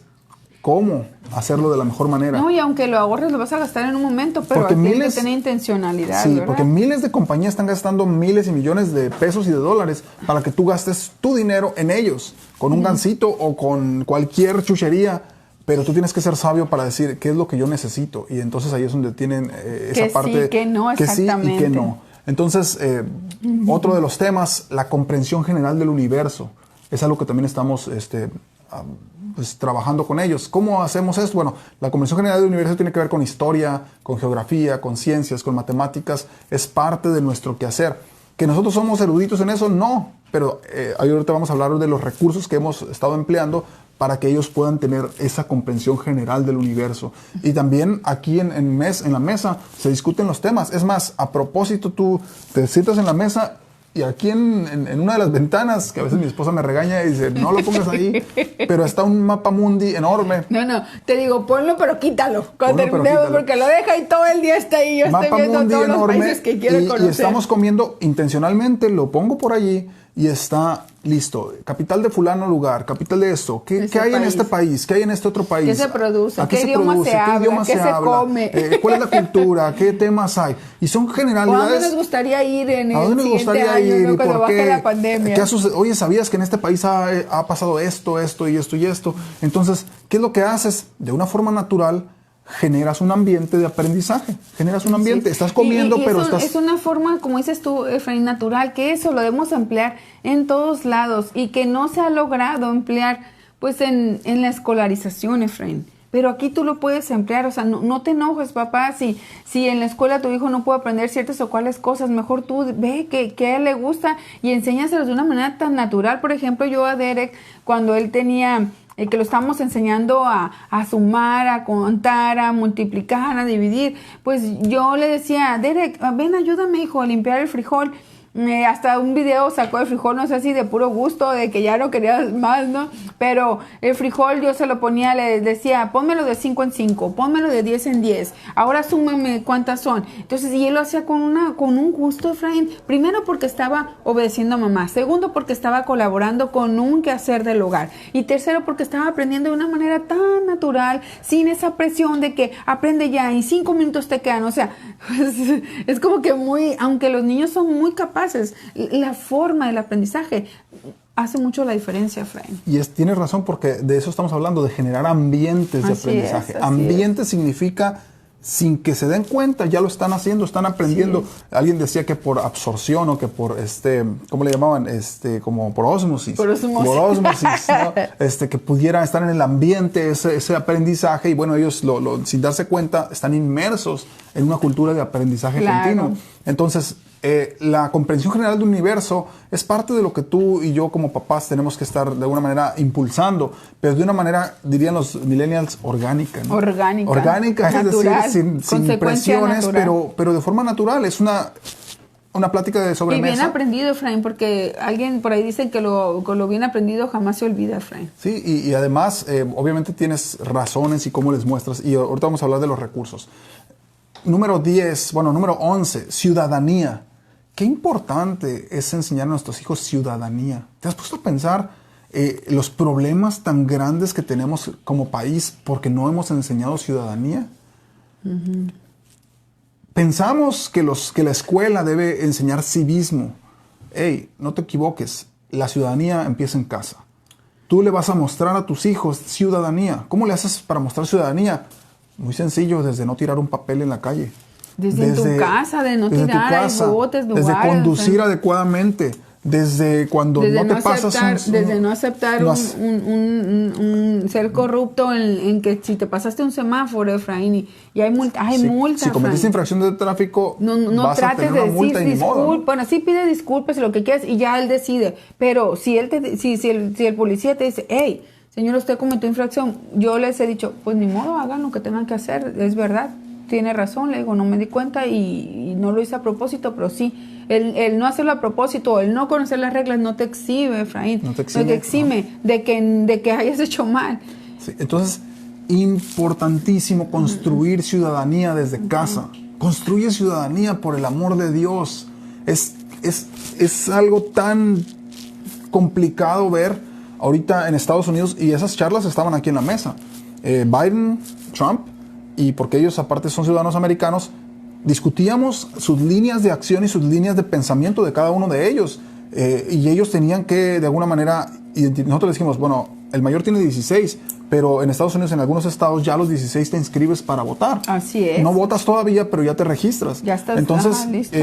cómo hacerlo de la mejor manera. No, y aunque lo ahorres, lo vas a gastar en un momento, pero tienes que tener intencionalidad, sí, ¿verdad? porque miles de compañías están gastando miles y millones de pesos y de dólares para que tú gastes tu dinero en ellos, con un gansito o con cualquier chuchería. Pero tú tienes que ser sabio para decir qué es lo que yo necesito. Y entonces ahí es donde tienen esa parte. Sí, que no, exactamente. Que sí y que no. Entonces, otro de los temas, la comprensión general del universo. Es algo que también estamos pues, trabajando con ellos. ¿Cómo hacemos esto? Bueno, la comprensión general del universo tiene que ver con historia, con geografía, con ciencias, con matemáticas. Es parte de nuestro quehacer. ¿Que nosotros somos eruditos en eso? No. Pero ahorita vamos a hablar de los recursos que hemos estado empleando para que ellos puedan tener esa comprensión general del universo. Y también aquí en la mesa se discuten los temas. Es más, a propósito, tú te sientas en la mesa y aquí en una de las ventanas, que a veces mi esposa me regaña y dice, no lo pongas ahí, pero está un mapa mundi enorme. No, te digo, ponlo pero quítalo. Cuando Ponlo, terminemos, porque lo deja y todo el día está ahí. Yo estoy viendo todos los países que quiero conocer. Y estamos comiendo intencionalmente, lo pongo por allí y está listo. Capital de fulano lugar, capital de esto. ¿Qué hay en este país? ¿Qué hay en este otro país? ¿Qué se produce? ¿A ¿Qué idioma se habla? ¿Qué se come? ¿Cuál es la cultura? ¿Qué temas hay? Y son generalidades. ¿A dónde nos gustaría ir en el siguiente gustaría año, ir? ¿no? ¿Y Cuando por qué? baje la pandemia? Oye, ¿sabías que en este país ha pasado esto y esto y esto? Entonces, ¿qué es lo que haces? De una forma natural, generas un ambiente de aprendizaje, generas un ambiente, estás comiendo, pero estás... Es una forma, como dices tú, Efraín, natural, que eso lo debemos emplear en todos lados y que no se ha logrado emplear pues en la escolarización, Efraín. Pero aquí tú lo puedes emplear, o sea, no te enojes, papá, si en la escuela tu hijo no puede aprender ciertas o cuales cosas, mejor tú ve que a él le gusta y enséñaselos de una manera tan natural. Por ejemplo, yo a Derek, cuando él tenía... que lo estamos enseñando a sumar, a contar, a multiplicar, a dividir, pues yo le decía, Derek, ven, ayúdame, hijo, a limpiar el frijol. Hasta un video sacó el frijol, no sé si de puro gusto, de que ya no quería más, ¿no? Pero el frijol yo se lo ponía, le decía, pónmelo de 5 en 5, pónmelo de 10 en 10, ahora súmame cuántas son. Entonces, y él lo hacía con un gusto, Efraín. Primero porque estaba obedeciendo a mamá, segundo porque estaba colaborando con un quehacer del hogar, y tercero porque estaba aprendiendo de una manera tan natural, sin esa presión de que aprende ya y 5 minutos te quedan. O sea, es como que aunque los niños son muy capaces, la forma del aprendizaje hace mucho la diferencia, Efraín. Y tienes razón, porque de eso estamos hablando, de generar ambientes de aprendizaje. Ambiente significa, sin que se den cuenta, ya lo están haciendo, están aprendiendo. Alguien decía que por absorción o que por, ¿cómo le llamaban? Como por ósmosis. Por ósmosis, ¿no? Que pudiera estar en el ambiente ese aprendizaje. Y bueno, ellos sin darse cuenta están inmersos en una cultura de aprendizaje continuo. Entonces, la comprensión general del universo es parte de lo que tú y yo como papás tenemos que estar de alguna manera impulsando, pero de una manera, dirían los millennials, orgánica, ¿no? Orgánica, natural, es decir, sin presiones, pero de forma natural. Es una plática de sobremesa. Y bien aprendido, Efraín, porque alguien por ahí dice que lo bien aprendido jamás se olvida, Efraín. Sí, y además, obviamente tienes razones y cómo les muestras, y ahorita vamos a hablar de los recursos. Número 11, ciudadanía. Qué importante es enseñar a nuestros hijos ciudadanía. ¿Te has puesto a pensar los problemas tan grandes que tenemos como país porque no hemos enseñado ciudadanía? Pensamos que la escuela debe enseñar civismo. Hey, no te equivoques, la ciudadanía empieza en casa. Tú le vas a mostrar a tus hijos ciudadanía. ¿Cómo le haces para mostrar ciudadanía? Muy sencillo, desde no tirar un papel en la calle. Desde tu casa, de no tirar botes, lugares. Desde conducir adecuadamente. Desde cuando desde no te pasas desde no aceptar un ser corrupto en que si te pasaste un semáforo, Efraín, y hay multa, si cometiste infracción de tráfico, no vas trates a tener de una multa decir y ni modo, ¿no? bueno, sí pide disculpas y lo que quieras y ya él decide, pero si el policía te dice, hey, señor, usted cometió infracción, yo les he dicho, pues ni modo, hagan lo que tengan que hacer, es verdad, tiene razón, le digo, no me di cuenta y no lo hice a propósito, pero sí. El no hacerlo a propósito, el no conocer las reglas no te exime, Efraín. No te exime, ¿no? de que hayas hecho mal. Sí, entonces, importantísimo construir ciudadanía desde casa. Construye ciudadanía por el amor de Dios. Es algo tan complicado ver ahorita en Estados Unidos, y esas charlas estaban aquí en la mesa. Biden, Trump, y porque ellos aparte son ciudadanos americanos, discutíamos sus líneas de acción y sus líneas de pensamiento de cada uno de ellos. Y ellos tenían que, de alguna manera, nosotros les dijimos, bueno, el mayor tiene 16, pero en Estados Unidos, en algunos estados, ya a los 16 te inscribes para votar. Así es. No votas todavía, pero ya te registras. Ya estás. Entonces, listo.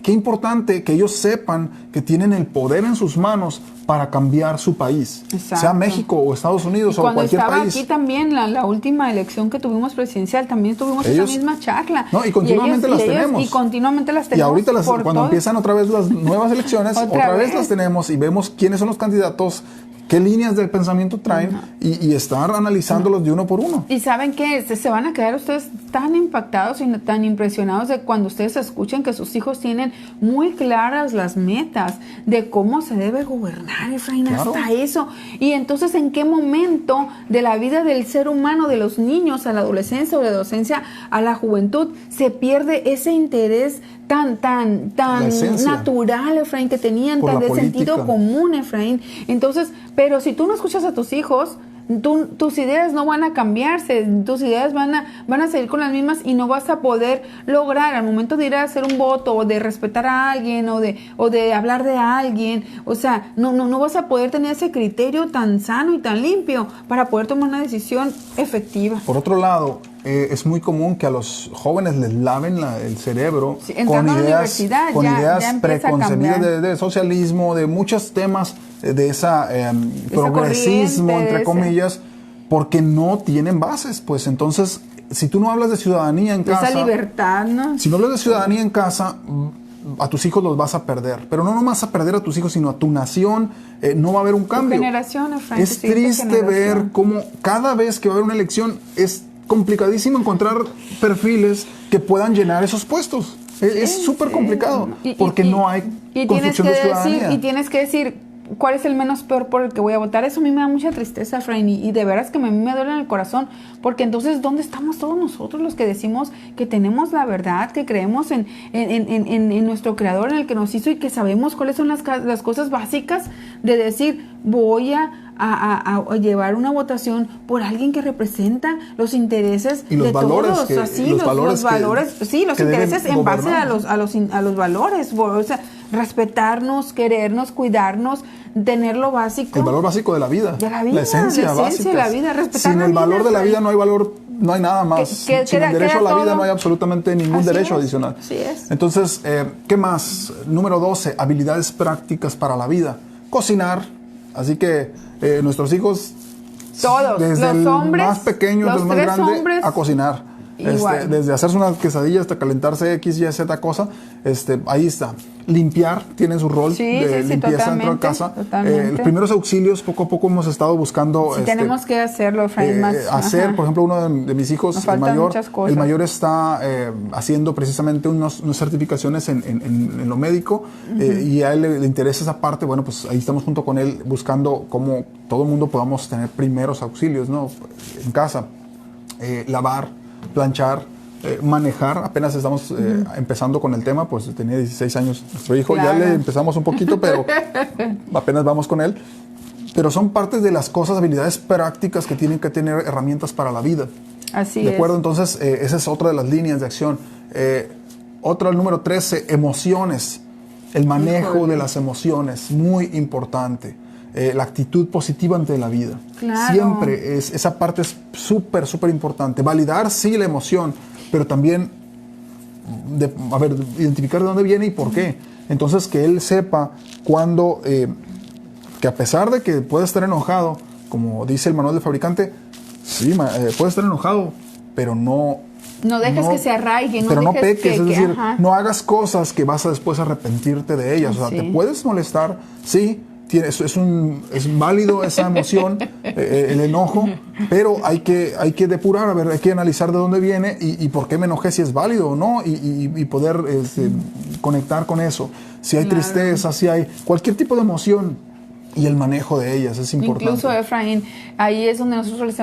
Qué importante que ellos sepan que tienen el poder en sus manos para cambiar su país. Exacto. Sea México o Estados Unidos o cualquier país. Cuando estaba aquí también, la última elección que tuvimos presidencial, también tuvimos esa misma charla. No, y continuamente las tenemos. Y continuamente las tenemos. Y ahorita cuando empiezan otra vez las nuevas elecciones, otra vez las tenemos y vemos quiénes son los candidatos, qué líneas de pensamiento traen y estar analizándolos de uno por uno. Y saben que se van a quedar ustedes tan impactados y tan impresionados de cuando ustedes escuchen que sus hijos tienen muy claras las metas de cómo se debe gobernar, Efraín, claro. Hasta eso. Y entonces, ¿en qué momento de la vida del ser humano, de los niños, a la adolescencia o de la adolescencia a la juventud, se pierde ese interés tan natural, Efraín, que tenían, tan de sentido común, Efraín? Entonces, pero si tú no escuchas a tus hijos, tus ideas no van a cambiarse, tus ideas van a seguir con las mismas y no vas a poder lograr al momento de ir a hacer un voto o de respetar a alguien o de hablar de alguien, o sea, no vas a poder tener ese criterio tan sano y tan limpio para poder tomar una decisión efectiva. Por otro lado, es muy común que a los jóvenes les laven el cerebro con ideas preconcebidas de socialismo, de muchos temas de esa progresismo, entre comillas, porque no tienen bases. Pues entonces, si tú no hablas de ciudadanía en casa, esa libertad, ¿no? Si no hablas de ciudadanía en casa, a tus hijos los vas a perder. Pero no vas a perder a tus hijos, sino a tu nación. No va a haber un cambio. Es triste ver cómo cada vez que va a haber una elección es complicadísimo encontrar perfiles que puedan llenar esos puestos. Es súper complicado porque no hay construcción de ciudadanía. Y tienes que decir cuál es el menos peor por el que voy a votar. Eso a mí me da mucha tristeza, Efraín, y de veras que a mí me duele en el corazón, porque entonces, ¿dónde estamos todos nosotros los que decimos que tenemos la verdad, que creemos en nuestro Creador, en el que nos hizo y que sabemos cuáles son las cosas básicas de decir, voy a llevar una votación por alguien que representa los intereses y los de valores todos, los intereses en base a los valores, o sea, respetarnos, querernos, cuidarnos, tener lo básico. El valor básico de la vida. La esencia básica. De la vida, respetar sin el valor de la vida no hay valor, no hay nada más. Sin el derecho a la vida no hay absolutamente ningún derecho adicional. Así es. Entonces, ¿qué más? Número 12, habilidades prácticas para la vida. Cocinar. Así que nuestros hijos, todos, desde los hombres, más pequeños, del más grande, a cocinar. Desde hacerse una quesadilla hasta calentarse X, Y, Z cosa, ahí está. Limpiar tiene su rol de limpieza dentro de casa. Los primeros auxilios, poco a poco hemos estado buscando. Tenemos que hacerlo, Efraín, por ejemplo, uno de mis hijos, el mayor está haciendo precisamente unas certificaciones en lo médico, y a él le interesa esa parte. Bueno, pues ahí estamos junto con él buscando cómo todo el mundo podamos tener primeros auxilios, ¿no? En casa. Lavar, planchar, manejar. Apenas estamos empezando con el tema, pues tenía 16 años nuestro hijo, claro. Ya le empezamos un poquito, pero apenas vamos con él. Pero son partes de las cosas, habilidades prácticas que tienen que tener herramientas para la vida. Así ¿De acuerdo? es. Entonces, esa es otra de las líneas de acción. Otra, el número 13, emociones. El manejo de las emociones, muy importante. La actitud positiva ante la vida. Claro. Siempre, esa parte es súper, súper importante. Validar, sí, la emoción, pero también, identificar de dónde viene y por qué. Entonces, que él sepa cuando, que a pesar de que puede estar enojado, como dice el manual del fabricante, sí, puede estar enojado, pero no dejes que se arraigue, pero no peques, es decir, ajá, no hagas cosas que vas a después arrepentirte de ellas. O sea, te puedes molestar, sí, es válido esa emoción, el enojo, pero hay que depurar, hay que analizar de dónde viene y por qué me enojé, si es válido o no, y poder conectar con eso. Si hay tristeza, si hay cualquier tipo de emoción, y el manejo de ellas es importante. Incluso, Efraín, ahí es donde nosotros les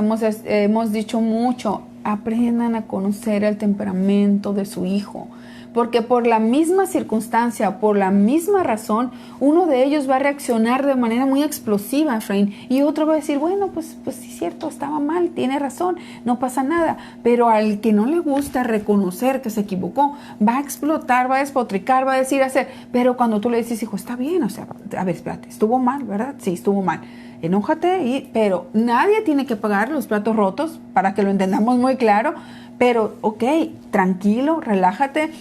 hemos dicho mucho, aprendan a conocer el temperamento de su hijo, porque por la misma circunstancia, por la misma razón, uno de ellos va a reaccionar de manera muy explosiva, Efraín, y otro va a decir, bueno, pues sí es cierto, estaba mal, tiene razón, no pasa nada, pero al que no le gusta reconocer que se equivocó, va a explotar, va a despotricar, va a decir, hacer, pero cuando tú le dices, hijo, está bien, o sea, a ver, espérate, estuvo mal, ¿verdad? Sí, estuvo mal. Enójate, pero nadie tiene que pagar los platos rotos, para que lo entendamos muy claro, pero ok, tranquilo, relájate,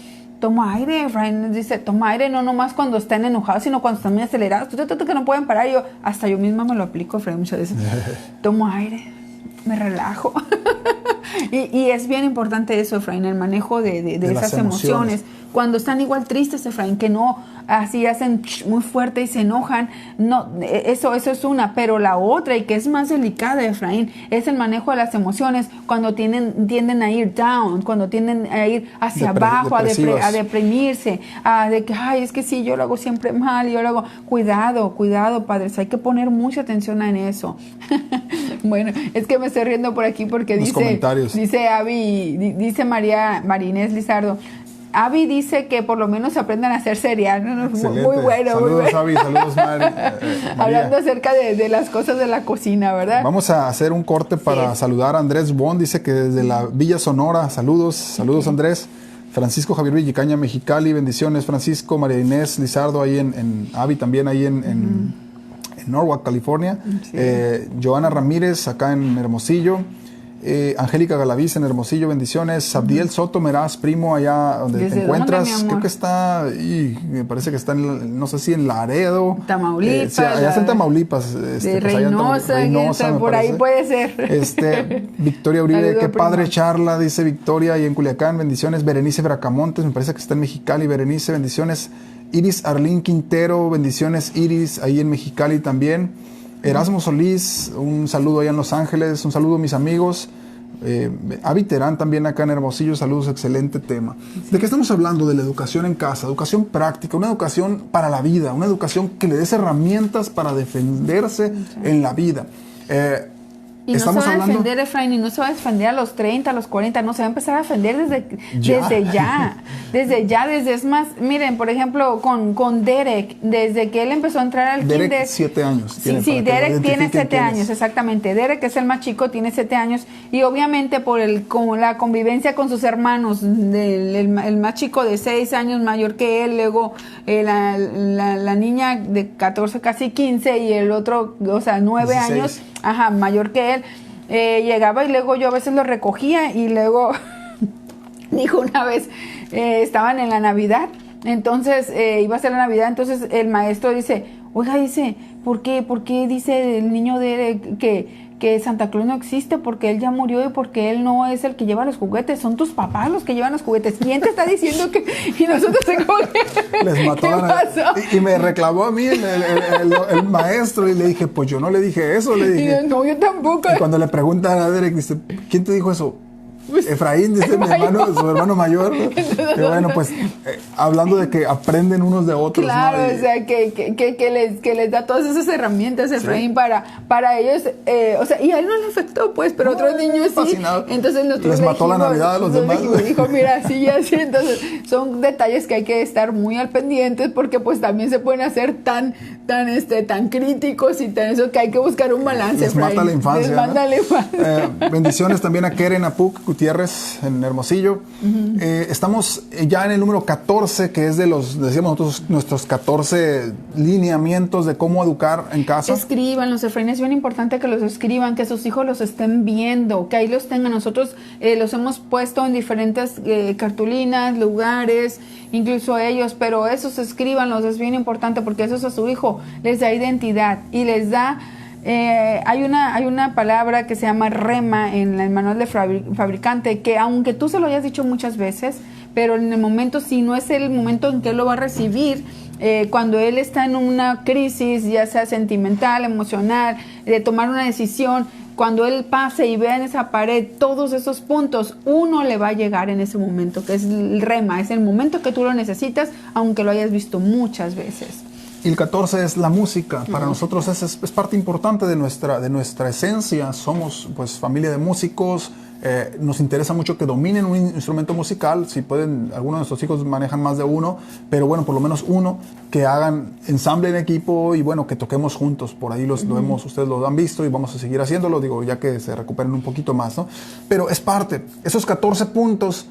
toma aire. Efraín dice, toma aire no nomás cuando están enojados, sino cuando están muy acelerados, que no pueden parar. Hasta yo misma me lo aplico, Efraín, muchas veces. Tomo aire, me relajo. y es bien importante eso, Efraín, el manejo de esas emociones. Cuando están igual tristes, Efraín, que no así hacen muy fuerte y se enojan, no, eso es una, pero la otra, y que es más delicada, Efraín, es el manejo de las emociones cuando tienden a ir down, cuando tienden a ir hacia abajo, a deprimirse, de que, ay, es que sí, yo lo hago siempre mal, yo lo hago. Cuidado, padres, hay que poner mucha atención en eso. Bueno, es que me estoy riendo por aquí porque dice Abby, dice María Inés Lizardo, Abby dice que por lo menos aprendan a hacer cereal. Muy bueno. Saludos, Abby. Saludos, María. Hablando acerca de las cosas de la cocina, ¿verdad? Vamos a hacer un corte para saludar a Andrés Bond. Dice que desde la Villa Sonora. Saludos, Andrés. Francisco Javier Villicaña, Mexicali. Bendiciones, Francisco. María Inés Lizardo, ahí en Abby, también ahí en Norwalk, California. Sí. Joana Ramírez, acá en Hermosillo. Angélica Galaviz en Hermosillo, bendiciones. Abdiel Soto Meraz, primo, allá donde te encuentras. Creo que está, me parece que está en, no sé si en Laredo. Tamaulipas. Sí, allá está en Tamaulipas. De Reynosa, por ahí puede ser. Victoria Uribe, qué padre charla, dice Victoria, y en Culiacán, bendiciones. Berenice Bracamontes, me parece que está en Mexicali, Berenice, bendiciones. Iris Arlín Quintero, bendiciones, Iris, ahí en Mexicali también. Erasmo Solís, un saludo allá en Los Ángeles, un saludo a mis amigos. Avi Terán también acá en Hermosillo, saludos, excelente tema. Sí. ¿De qué estamos hablando? De la educación en casa, educación práctica, una educación para la vida, una educación que le des herramientas para defenderse en la vida. Y no se va a defender, Efraín, y no se va a defender a los 30, a los 40, no, se va a empezar a defender desde ya. Es más, miren, por ejemplo, con Derek, desde que él empezó a entrar al kinder. Derek, 7 años. Sí, Derek tiene 7 años, exactamente. Derek es el más chico, tiene 7 años, y obviamente como la convivencia con sus hermanos, el más chico de 6 años mayor que él, luego la niña de 14, casi 15, y el otro, o sea, 9 16 años, mayor que él, llegaba y luego yo a veces lo recogía y luego dijo una vez, estaban en la Navidad, entonces iba a ser la Navidad, entonces el maestro dice, oiga, dice, ¿por qué dice el niño de que Santa Claus no existe? Porque él ya murió y porque él no es el que lleva los juguetes, son tus papás los que llevan los juguetes. ¿Quién te está diciendo que...? Y nosotros les mató. ¿Qué pasó? Y me reclamó a mí el maestro y le dije, pues yo no le dije eso, le dije. Y no, yo tampoco. Y cuando le preguntan a Derek, dice, ¿quién te dijo eso? Efraín, dice mi hermano, su hermano mayor. Que bueno, pues hablando de que aprenden unos de otros. Claro, ¿no? o sea, que les da todas esas herramientas, Efraín, sí, para ellos, o sea, y a él no le afectó, pues, pero otros niños sí. Fascinado. Entonces nosotros les mató la Navidad a los demás. Dijo, mira, así, así. Entonces son detalles que hay que estar muy al pendiente porque pues también se pueden hacer tan críticos y tan eso que hay que buscar un balance. Les mata la infancia. Les mata la infancia. Bendiciones también a Keren Apuk Gutiérrez en Hermosillo. Estamos ya en el número 14, que es de decíamos nosotros, nuestros 14 lineamientos de cómo educar en casa. Escríbanlos, Efraín, es bien importante que los escriban, que sus hijos los estén viendo, que ahí los tengan. Nosotros los hemos puesto en diferentes cartulinas, lugares, incluso ellos, pero esos escríbanlos, es bien importante porque eso a su hijo les da identidad y les da... hay una palabra que se llama rema en el manual de fabricante, que aunque tú se lo hayas dicho muchas veces, pero en el momento, si no es el momento en que él lo va a recibir, cuando él está en una crisis, ya sea sentimental, emocional, de tomar una decisión, cuando él pase y vea en esa pared todos esos puntos, uno le va a llegar en ese momento, que es el rema, es el momento que tú lo necesitas, aunque lo hayas visto muchas veces. Y el 14 es la música. Para nosotros es parte importante de nuestra esencia. Somos pues familia de músicos. Nos interesa mucho que dominen un instrumento musical. Si pueden, algunos de nuestros hijos manejan más de uno, pero bueno, por lo menos uno, que hagan ensamble en equipo y bueno, que toquemos juntos. Por ahí ustedes lo han visto y vamos a seguir haciéndolo, digo, ya que se recuperen un poquito más, ¿no? Pero es parte. Esos 14 puntos,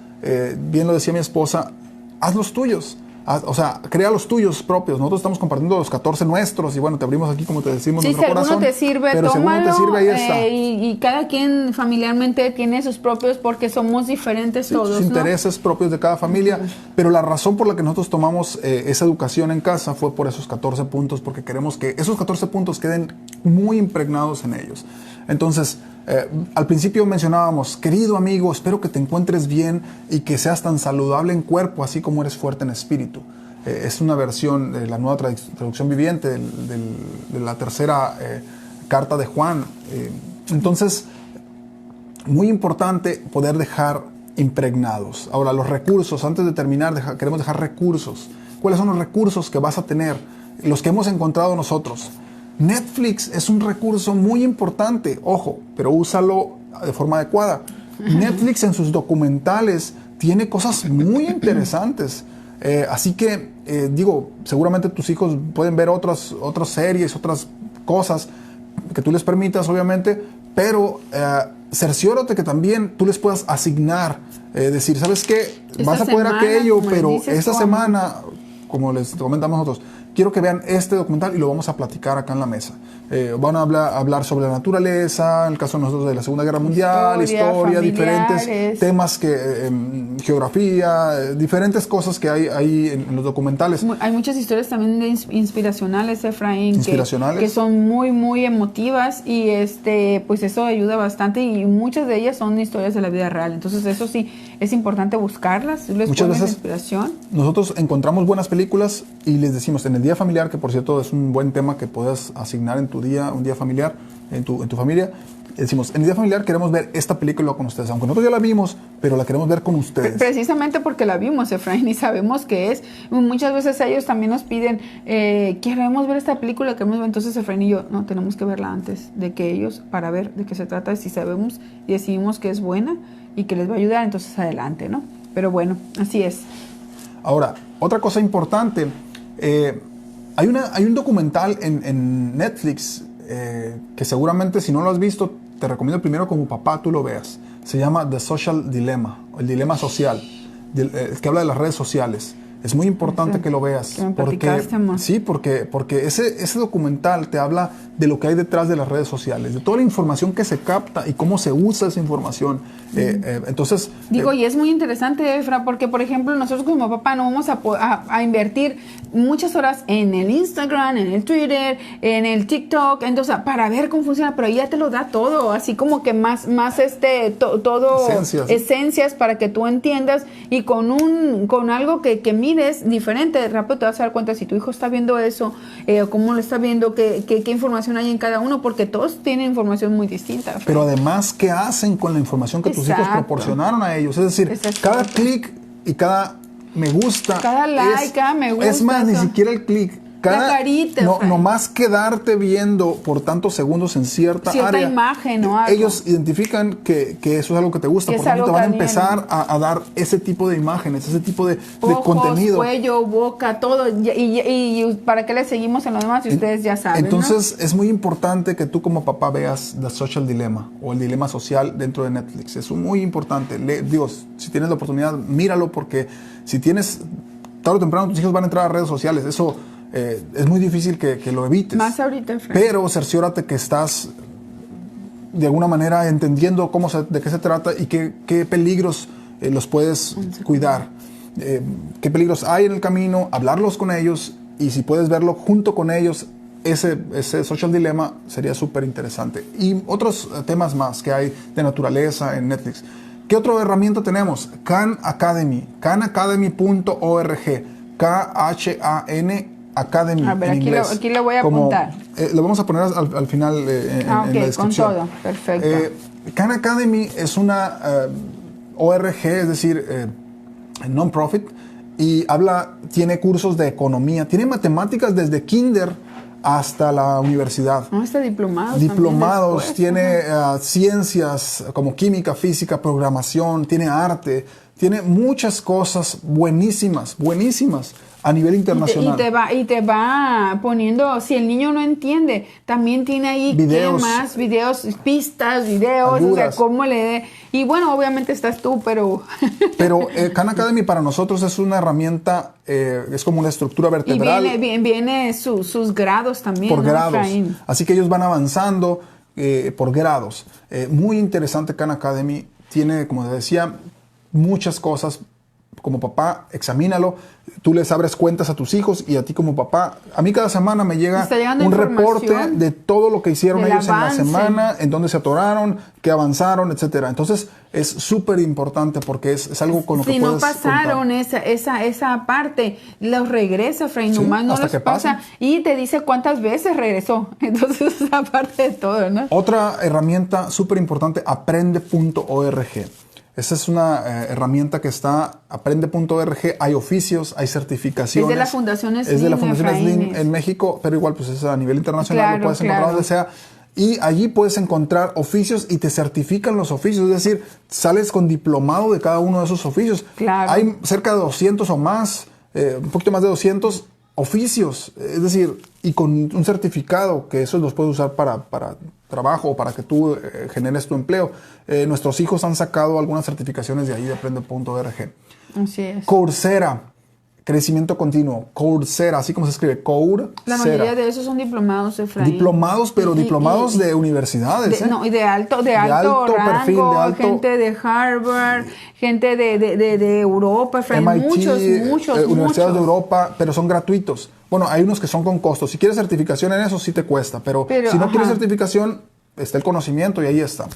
bien lo decía mi esposa, haz los tuyos. O sea, crea los tuyos propios. Nosotros estamos compartiendo los 14 nuestros y bueno, te abrimos aquí como te decimos nuestro corazón. Si alguno te sirve, pero tómalo, si alguno te sirve, ahí está. Y cada quien familiarmente tiene sus propios porque somos diferentes todos, sus intereses propios de cada familia, pero la razón por la que nosotros tomamos esa educación en casa fue por esos 14 puntos, porque queremos que esos 14 puntos queden muy impregnados en ellos. Entonces, al principio mencionábamos, querido amigo, espero que te encuentres bien y que seas tan saludable en cuerpo, así como eres fuerte en espíritu. Es una versión de la nueva traducción viviente de la tercera carta de Juan. Entonces, muy importante poder dejar impregnados. Ahora, los recursos, antes de terminar, queremos dejar recursos. ¿Cuáles son los recursos que vas a tener? Los que hemos encontrado nosotros. Netflix es un recurso muy importante, ojo, pero úsalo de forma adecuada. Netflix en sus documentales tiene cosas muy interesantes. Así que, seguramente tus hijos pueden ver otras series, otras cosas que tú les permitas, obviamente, pero cerciórate que también tú les puedas asignar, decir, ¿sabes qué? Vas a poder aquello, pero esta semana, como les comentamos nosotros, quiero que vean este documental y lo vamos a platicar acá en la mesa. Van a hablar sobre la naturaleza, en el caso de nosotros de la Segunda Guerra Mundial, historia diferentes temas, geografía, diferentes cosas que hay ahí en los documentales. Hay muchas historias también inspiracionales, Efraín, que son muy, muy emotivas y pues eso ayuda bastante y muchas de ellas son historias de la vida real. Entonces eso sí, es importante buscarlas, muchas veces inspiración. Nosotros encontramos buenas películas y les decimos en el día familiar, que por cierto es un buen tema que puedas asignar en tu día, un día familiar, en tu familia. Decimos, en el día familiar queremos ver esta película con ustedes, aunque nosotros ya la vimos, pero la queremos ver con ustedes. Precisamente porque la vimos, Efraín, y sabemos que es. Muchas veces ellos también nos piden, queremos ver esta película, entonces Efraín y yo, no, tenemos que verla antes de que ellos, para ver de qué se trata, si sabemos y decidimos que es buena y que les va a ayudar, entonces adelante, ¿no? Pero bueno, así es. Ahora, otra cosa importante, hay un documental en Netflix que seguramente si no lo has visto, te recomiendo primero como papá tú lo veas. Se llama The Social Dilemma, el dilema social, que habla de las redes sociales. Es muy importante que lo veas. Porque ese documental te habla de lo que hay detrás de las redes sociales, de toda la información que se capta y cómo se usa esa información. Entonces... y es muy interesante, Efra, porque, por ejemplo, nosotros como papá no vamos a invertir muchas horas en el Instagram, en el Twitter, en el TikTok, entonces, para ver cómo funciona, pero ya te lo da todo, así como que más todo esencias para que tú entiendas y con algo que mires mires diferente, rápido te vas a dar cuenta si tu hijo está viendo eso, cómo lo está viendo, qué información hay en cada uno, porque todos tienen información muy distinta. Pero además, ¿qué hacen con la información que tus hijos proporcionaron a ellos? Es decir, cada clic y cada me gusta. Cada like, cada me gusta. Es más, ni siquiera el clic. La carita. No más quedarte viendo por tantos segundos en cierta área. Imagen o algo. Ellos identifican que eso es algo que te gusta. Por tanto, te van a empezar a dar ese tipo de imágenes, ese tipo de contenido. Cuello, boca, todo. Y ¿para qué le seguimos en lo demás? Y ustedes ya saben. Entonces, es muy importante que tú como papá veas The Social Dilemma o el dilema social dentro de Netflix. Es muy importante. Dios, si tienes la oportunidad, míralo, porque si tienes, tarde o temprano tus hijos van a entrar a redes sociales. Eso es muy difícil que lo evites. Más ahorita, Frank. Pero cerciórate que estás de alguna manera entendiendo de qué se trata y qué peligros los puedes cuidar. Qué peligros hay en el camino, hablarlos con ellos, y si puedes verlo junto con ellos, ese social dilemma sería súper interesante. Y otros temas más que hay de naturaleza en Netflix. ¿Qué otra herramienta tenemos? Khan Academy, khanacademy.org, KHAN Academy. A ver, aquí lo voy a apuntar. Lo vamos a poner al final en la descripción. Con todo, perfecto. Khan Academy es una ORG, es decir, non-profit, y tiene cursos de economía, tiene matemáticas desde kinder hasta la universidad. Está diplomados, tiene ciencias como química, física, programación, tiene arte, tiene muchas cosas buenísimas a nivel internacional. Y te va poniendo, si el niño no entiende, también tiene ahí videos, pistas, ayudas. O sea, cómo le dé. Y bueno, obviamente estás tú, pero... Pero Khan Academy para nosotros es una herramienta, es como una estructura vertebral. Y viene sus grados también. Por grados. Así que ellos van avanzando por grados. Muy interesante Khan Academy. Tiene, como te decía, muchas cosas. Como papá, examínalo. Tú les abres cuentas a tus hijos, y a ti como papá, a mí cada semana me llega un reporte de todo lo que hicieron ellos en la semana, en dónde se atoraron, qué avanzaron, etcétera. Entonces es súper importante, porque es algo con lo que puedes contar. Si no pasaron esa parte, los regresa, Fray, nomás no los pasa, y te dice cuántas veces regresó. Entonces esa parte de todo, ¿no? Otra herramienta súper importante, aprende.org. Esa es una herramienta que está, aprende.org, hay oficios, hay certificaciones. Es de la Fundación Slim. Es de la Fundación Slim en México, pero igual pues es a nivel internacional, lo puedes encontrar donde sea. Y allí puedes encontrar oficios y te certifican los oficios, es decir, sales con diplomado de cada uno de esos oficios. Claro. Hay cerca de 200 o más, un poquito más de 200 oficios, es decir, y con un certificado, que eso los puedes usar para trabajo o para que tú generes tu empleo. Nuestros hijos han sacado algunas certificaciones de ahí, de aprende.org. Así es. Coursera, crecimiento continuo. Coursera, así como se escribe, Coursera. La mayoría de esos son diplomados, Efraín. Diplomados, pero diplomados de universidades. No, y de alto rango, perfil, gente de Harvard, gente de Europa, Efraín, MIT, muchos. Universidades de Europa, pero son gratuitos. Bueno, hay unos que son con costo. Si quieres certificación en eso, sí te cuesta. Pero si no quieres certificación, está el conocimiento y ahí está.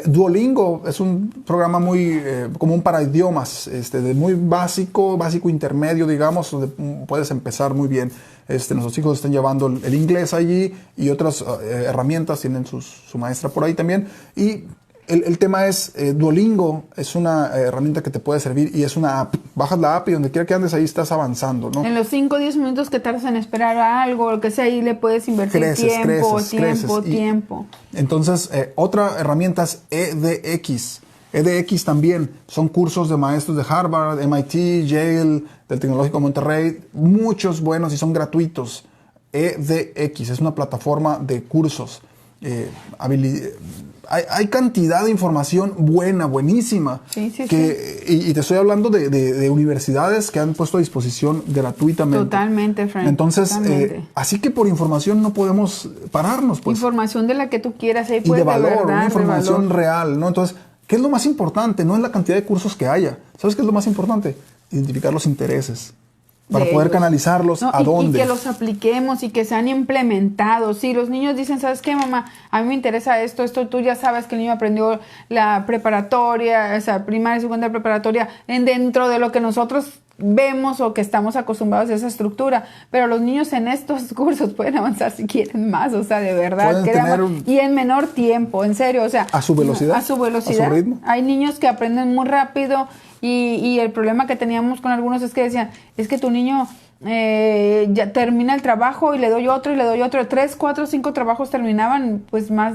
Duolingo es un programa muy común para idiomas, de muy básico intermedio, digamos, donde puedes empezar muy bien. Nuestros hijos están llevando el inglés allí, y otras herramientas, tienen su maestra por ahí también. Y el tema es, Duolingo es una herramienta que te puede servir, y es una app. Bajas la app y donde quiera que andes, ahí estás avanzando, ¿no? En los 5 o 10 minutos que tardas en esperar a algo, lo que sea, ahí le puedes invertir tiempo. Entonces, otra herramienta es edX. edX también son cursos de maestros de Harvard, MIT, Yale, del Tecnológico de Monterrey, muchos buenos y son gratuitos. edX es una plataforma de cursos. Hay cantidad de información buenísima. Sí. Y te estoy hablando de universidades que han puesto a disposición gratuitamente. Totalmente, Frank. Entonces, así que por información no podemos pararnos. Pues. Información de la que tú quieras. Ahí y de valor, una información real, ¿no? Entonces, ¿qué es lo más importante? No es la cantidad de cursos que haya. ¿Sabes qué es lo más importante? Identificar los intereses. Para poder canalizarlos a dónde. Y que los apliquemos y que sean implementados. Si los niños dicen, ¿sabes qué, mamá? A mí me interesa esto, tú ya sabes que el niño aprendió la preparatoria, o sea, primaria, secundaria, preparatoria, dentro de lo que nosotros vemos o que estamos acostumbrados a esa estructura, pero los niños en estos cursos pueden avanzar si quieren más, o sea, de verdad, y en menor tiempo, en serio, o sea, a su velocidad, a su ritmo. Hay niños que aprenden muy rápido y el problema que teníamos con algunos es que decían, es que tu niño ya termina el trabajo y le doy otro y le doy otro, 3, 4, 5 trabajos terminaban, pues más,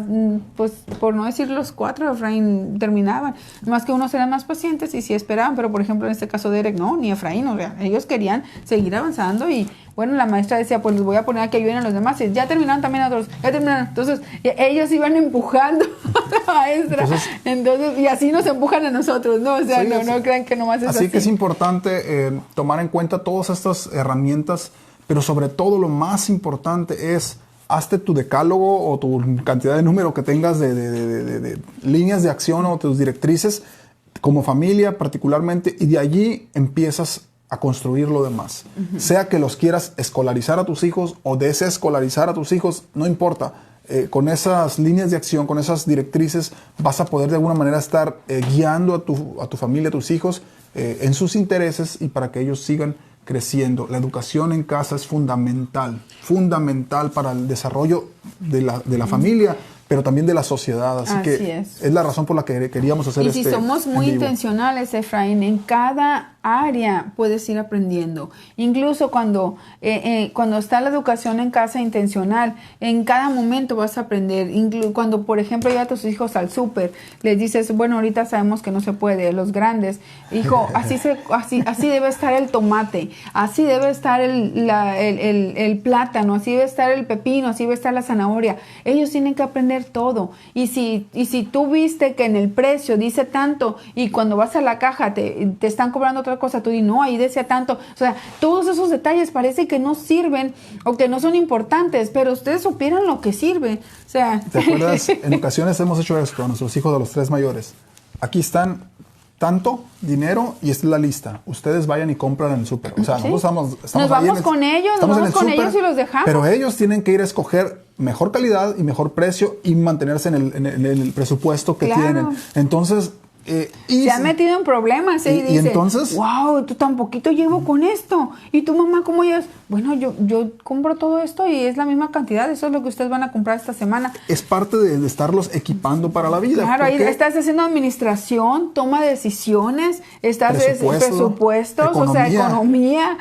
pues por no decir los 4, Efraín, terminaban, más que unos eran más pacientes y sí esperaban, pero por ejemplo en este caso de Eric, no, ni Efraín, o sea, ellos querían seguir avanzando y bueno, la maestra decía, pues les voy a poner a que ayuden a los demás, y ya terminaron también otros, ya terminaron, entonces ellos iban empujando a la maestra, entonces, y así nos empujan a nosotros, ¿no? O sea, sí, no crean que nomás es así. Así que es importante tomar en cuenta todas estas herramientas, pero sobre todo lo más importante es, hazte tu decálogo o tu cantidad de número que tengas de líneas de acción o tus directrices, como familia particularmente, y de allí empiezas a construir lo demás. Sea que los quieras escolarizar a tus hijos o desescolarizar a tus hijos, no importa. Con esas líneas de acción, con esas directrices, vas a poder de alguna manera estar guiando a tu familia, a tus hijos, en sus intereses y para que ellos sigan creciendo. La educación en casa es fundamental para el desarrollo de la familia, pero también de la sociedad. Así que es la razón por la que queríamos hacer y si somos muy intencionales, Efraín, en cada área puedes ir aprendiendo. Incluso cuando está la educación en casa intencional, en cada momento vas a aprender. Cuando, por ejemplo, llevas a tus hijos al súper, les dices, bueno, ahorita sabemos que no se puede, los grandes, hijo, así debe estar el tomate, así debe estar el plátano, así debe estar el pepino, así debe estar la zanahoria. Ellos tienen que aprender todo. Y si tú viste que en el precio dice tanto y cuando vas a la caja te están cobrando otra cosa, tú dices, no, ahí decía tanto. O sea, todos esos detalles parece que no sirven o que no son importantes, pero ustedes supieran lo que sirve. O sea, ¿te acuerdas? En ocasiones hemos hecho esto a nuestros hijos de los 3 mayores. Aquí están tanto dinero y esta es la lista. Ustedes vayan y compran en el súper. O sea, nosotros estamos nos vamos con ellos y los dejamos. Pero ellos tienen que ir a escoger mejor calidad y mejor precio y mantenerse en el presupuesto que tienen. Entonces, se han metido en problemas y dicen, entonces, wow, tú tan poquito llevo con esto. Y tu mamá, ¿cómo llevas? Bueno, yo compro todo esto y es la misma cantidad. Eso es lo que ustedes van a comprar esta semana. Es parte de estarlos equipando para la vida. Claro, ahí estás haciendo administración, toma de decisiones, estás presupuestos, economía,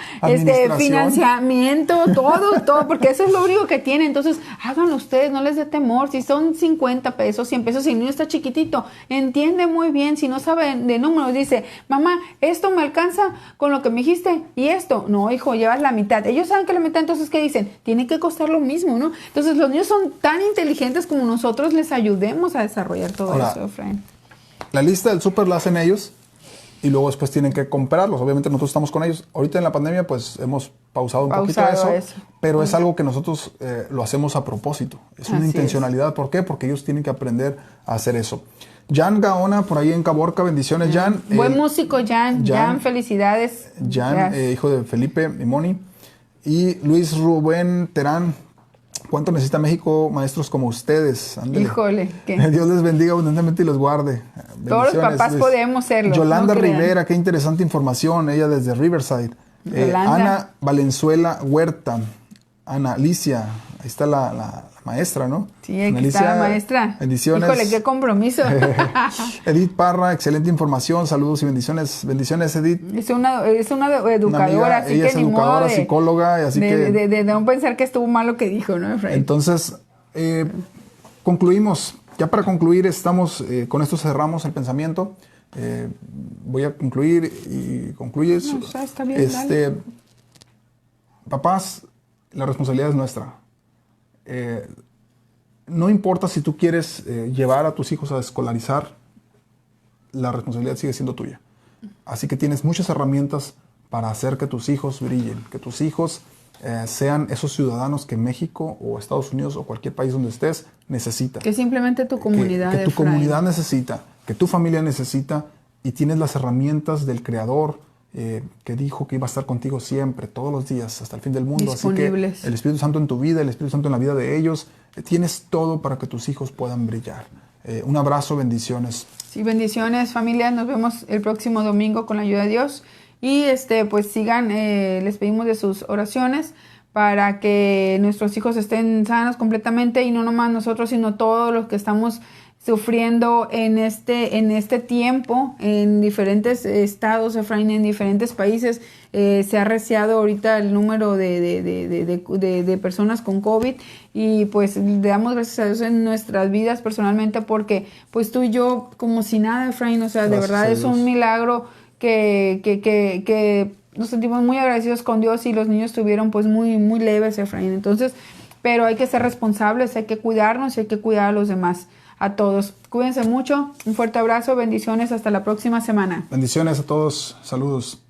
financiamiento, todo, porque eso es lo único que tienen. Entonces, háganlo ustedes, no les dé temor. Si son 50 pesos, 100 pesos, si el niño está chiquitito, entiende muy bien. Si no sabe de números, dice, mamá, esto me alcanza con lo que me dijiste y esto. No, hijo, llevas la mitad. Ellos saben que la mitad, entonces, ¿qué dicen? Tiene que costar lo mismo, ¿no? Entonces, los niños son tan inteligentes como nosotros les ayudemos a desarrollar todo eso, Efraín. La lista del súper la hacen ellos y luego después tienen que comprarlos. Obviamente nosotros estamos con ellos. Ahorita en la pandemia, pues, hemos pausado un poquito eso. Pero es algo que nosotros lo hacemos a propósito. Es una intencionalidad. ¿Por qué? Porque ellos tienen que aprender a hacer eso. Jan Gaona, por ahí en Caborca, bendiciones, Jan. Buen músico, Jan, felicidades. Jan, hijo de Felipe y Moni. Y Luis Rubén Terán, ¿cuánto necesita México maestros como ustedes? Ándale. Híjole. Dios les bendiga abundantemente y los guarde. Todos los papás podemos serlo. Yolanda Rivera, qué interesante información, ella desde Riverside. Ana Valenzuela Huerta. Ana Alicia, ahí está la maestra, ¿no? Sí, aquí está la maestra. Bendiciones. Híjole, qué compromiso. Edith Parra, excelente información, saludos y bendiciones. Bendiciones, Edith. Es una educadora, así ella que es ni educadora, modo psicóloga, así de no pensar que estuvo mal lo que dijo, ¿no, Efraín? Entonces, concluimos. Ya para concluir, estamos, con esto cerramos el pensamiento. Voy a concluir y concluyes. No, está bien, dale. Papás, la responsabilidad es nuestra. No importa si tú quieres llevar a tus hijos a escolarizar, la responsabilidad sigue siendo tuya. Así que tienes muchas herramientas para hacer que tus hijos brillen, que tus hijos sean esos ciudadanos que México o Estados Unidos o cualquier país donde estés necesita. Que simplemente tu comunidad. Que tu comunidad necesita, que tu familia necesita, y tienes las herramientas del Creador que dijo que iba a estar contigo siempre, todos los días, hasta el fin del mundo. Así que el Espíritu Santo en tu vida, el Espíritu Santo en la vida de ellos, tienes todo para que tus hijos puedan brillar. Un abrazo, bendiciones. Sí, bendiciones, familia. Nos vemos el próximo domingo con la ayuda de Dios. Y pues sigan, les pedimos de sus oraciones para que nuestros hijos estén sanos completamente, y no nomás nosotros, sino todos los que estamos sufriendo en este tiempo en diferentes estados, Efraín, en diferentes países. Se ha arreciado ahorita el número de personas con COVID, y pues le damos gracias a Dios en nuestras vidas personalmente, porque pues tú y yo como si nada, Efraín, o sea, de verdad es un milagro que nos sentimos muy agradecidos con Dios, y los niños estuvieron pues muy, muy leves, Efraín. Entonces, pero hay que ser responsables, hay que cuidarnos y hay que cuidar a los demás. A todos. Cuídense mucho. Un fuerte abrazo. Bendiciones. Hasta la próxima semana. Bendiciones a todos. Saludos.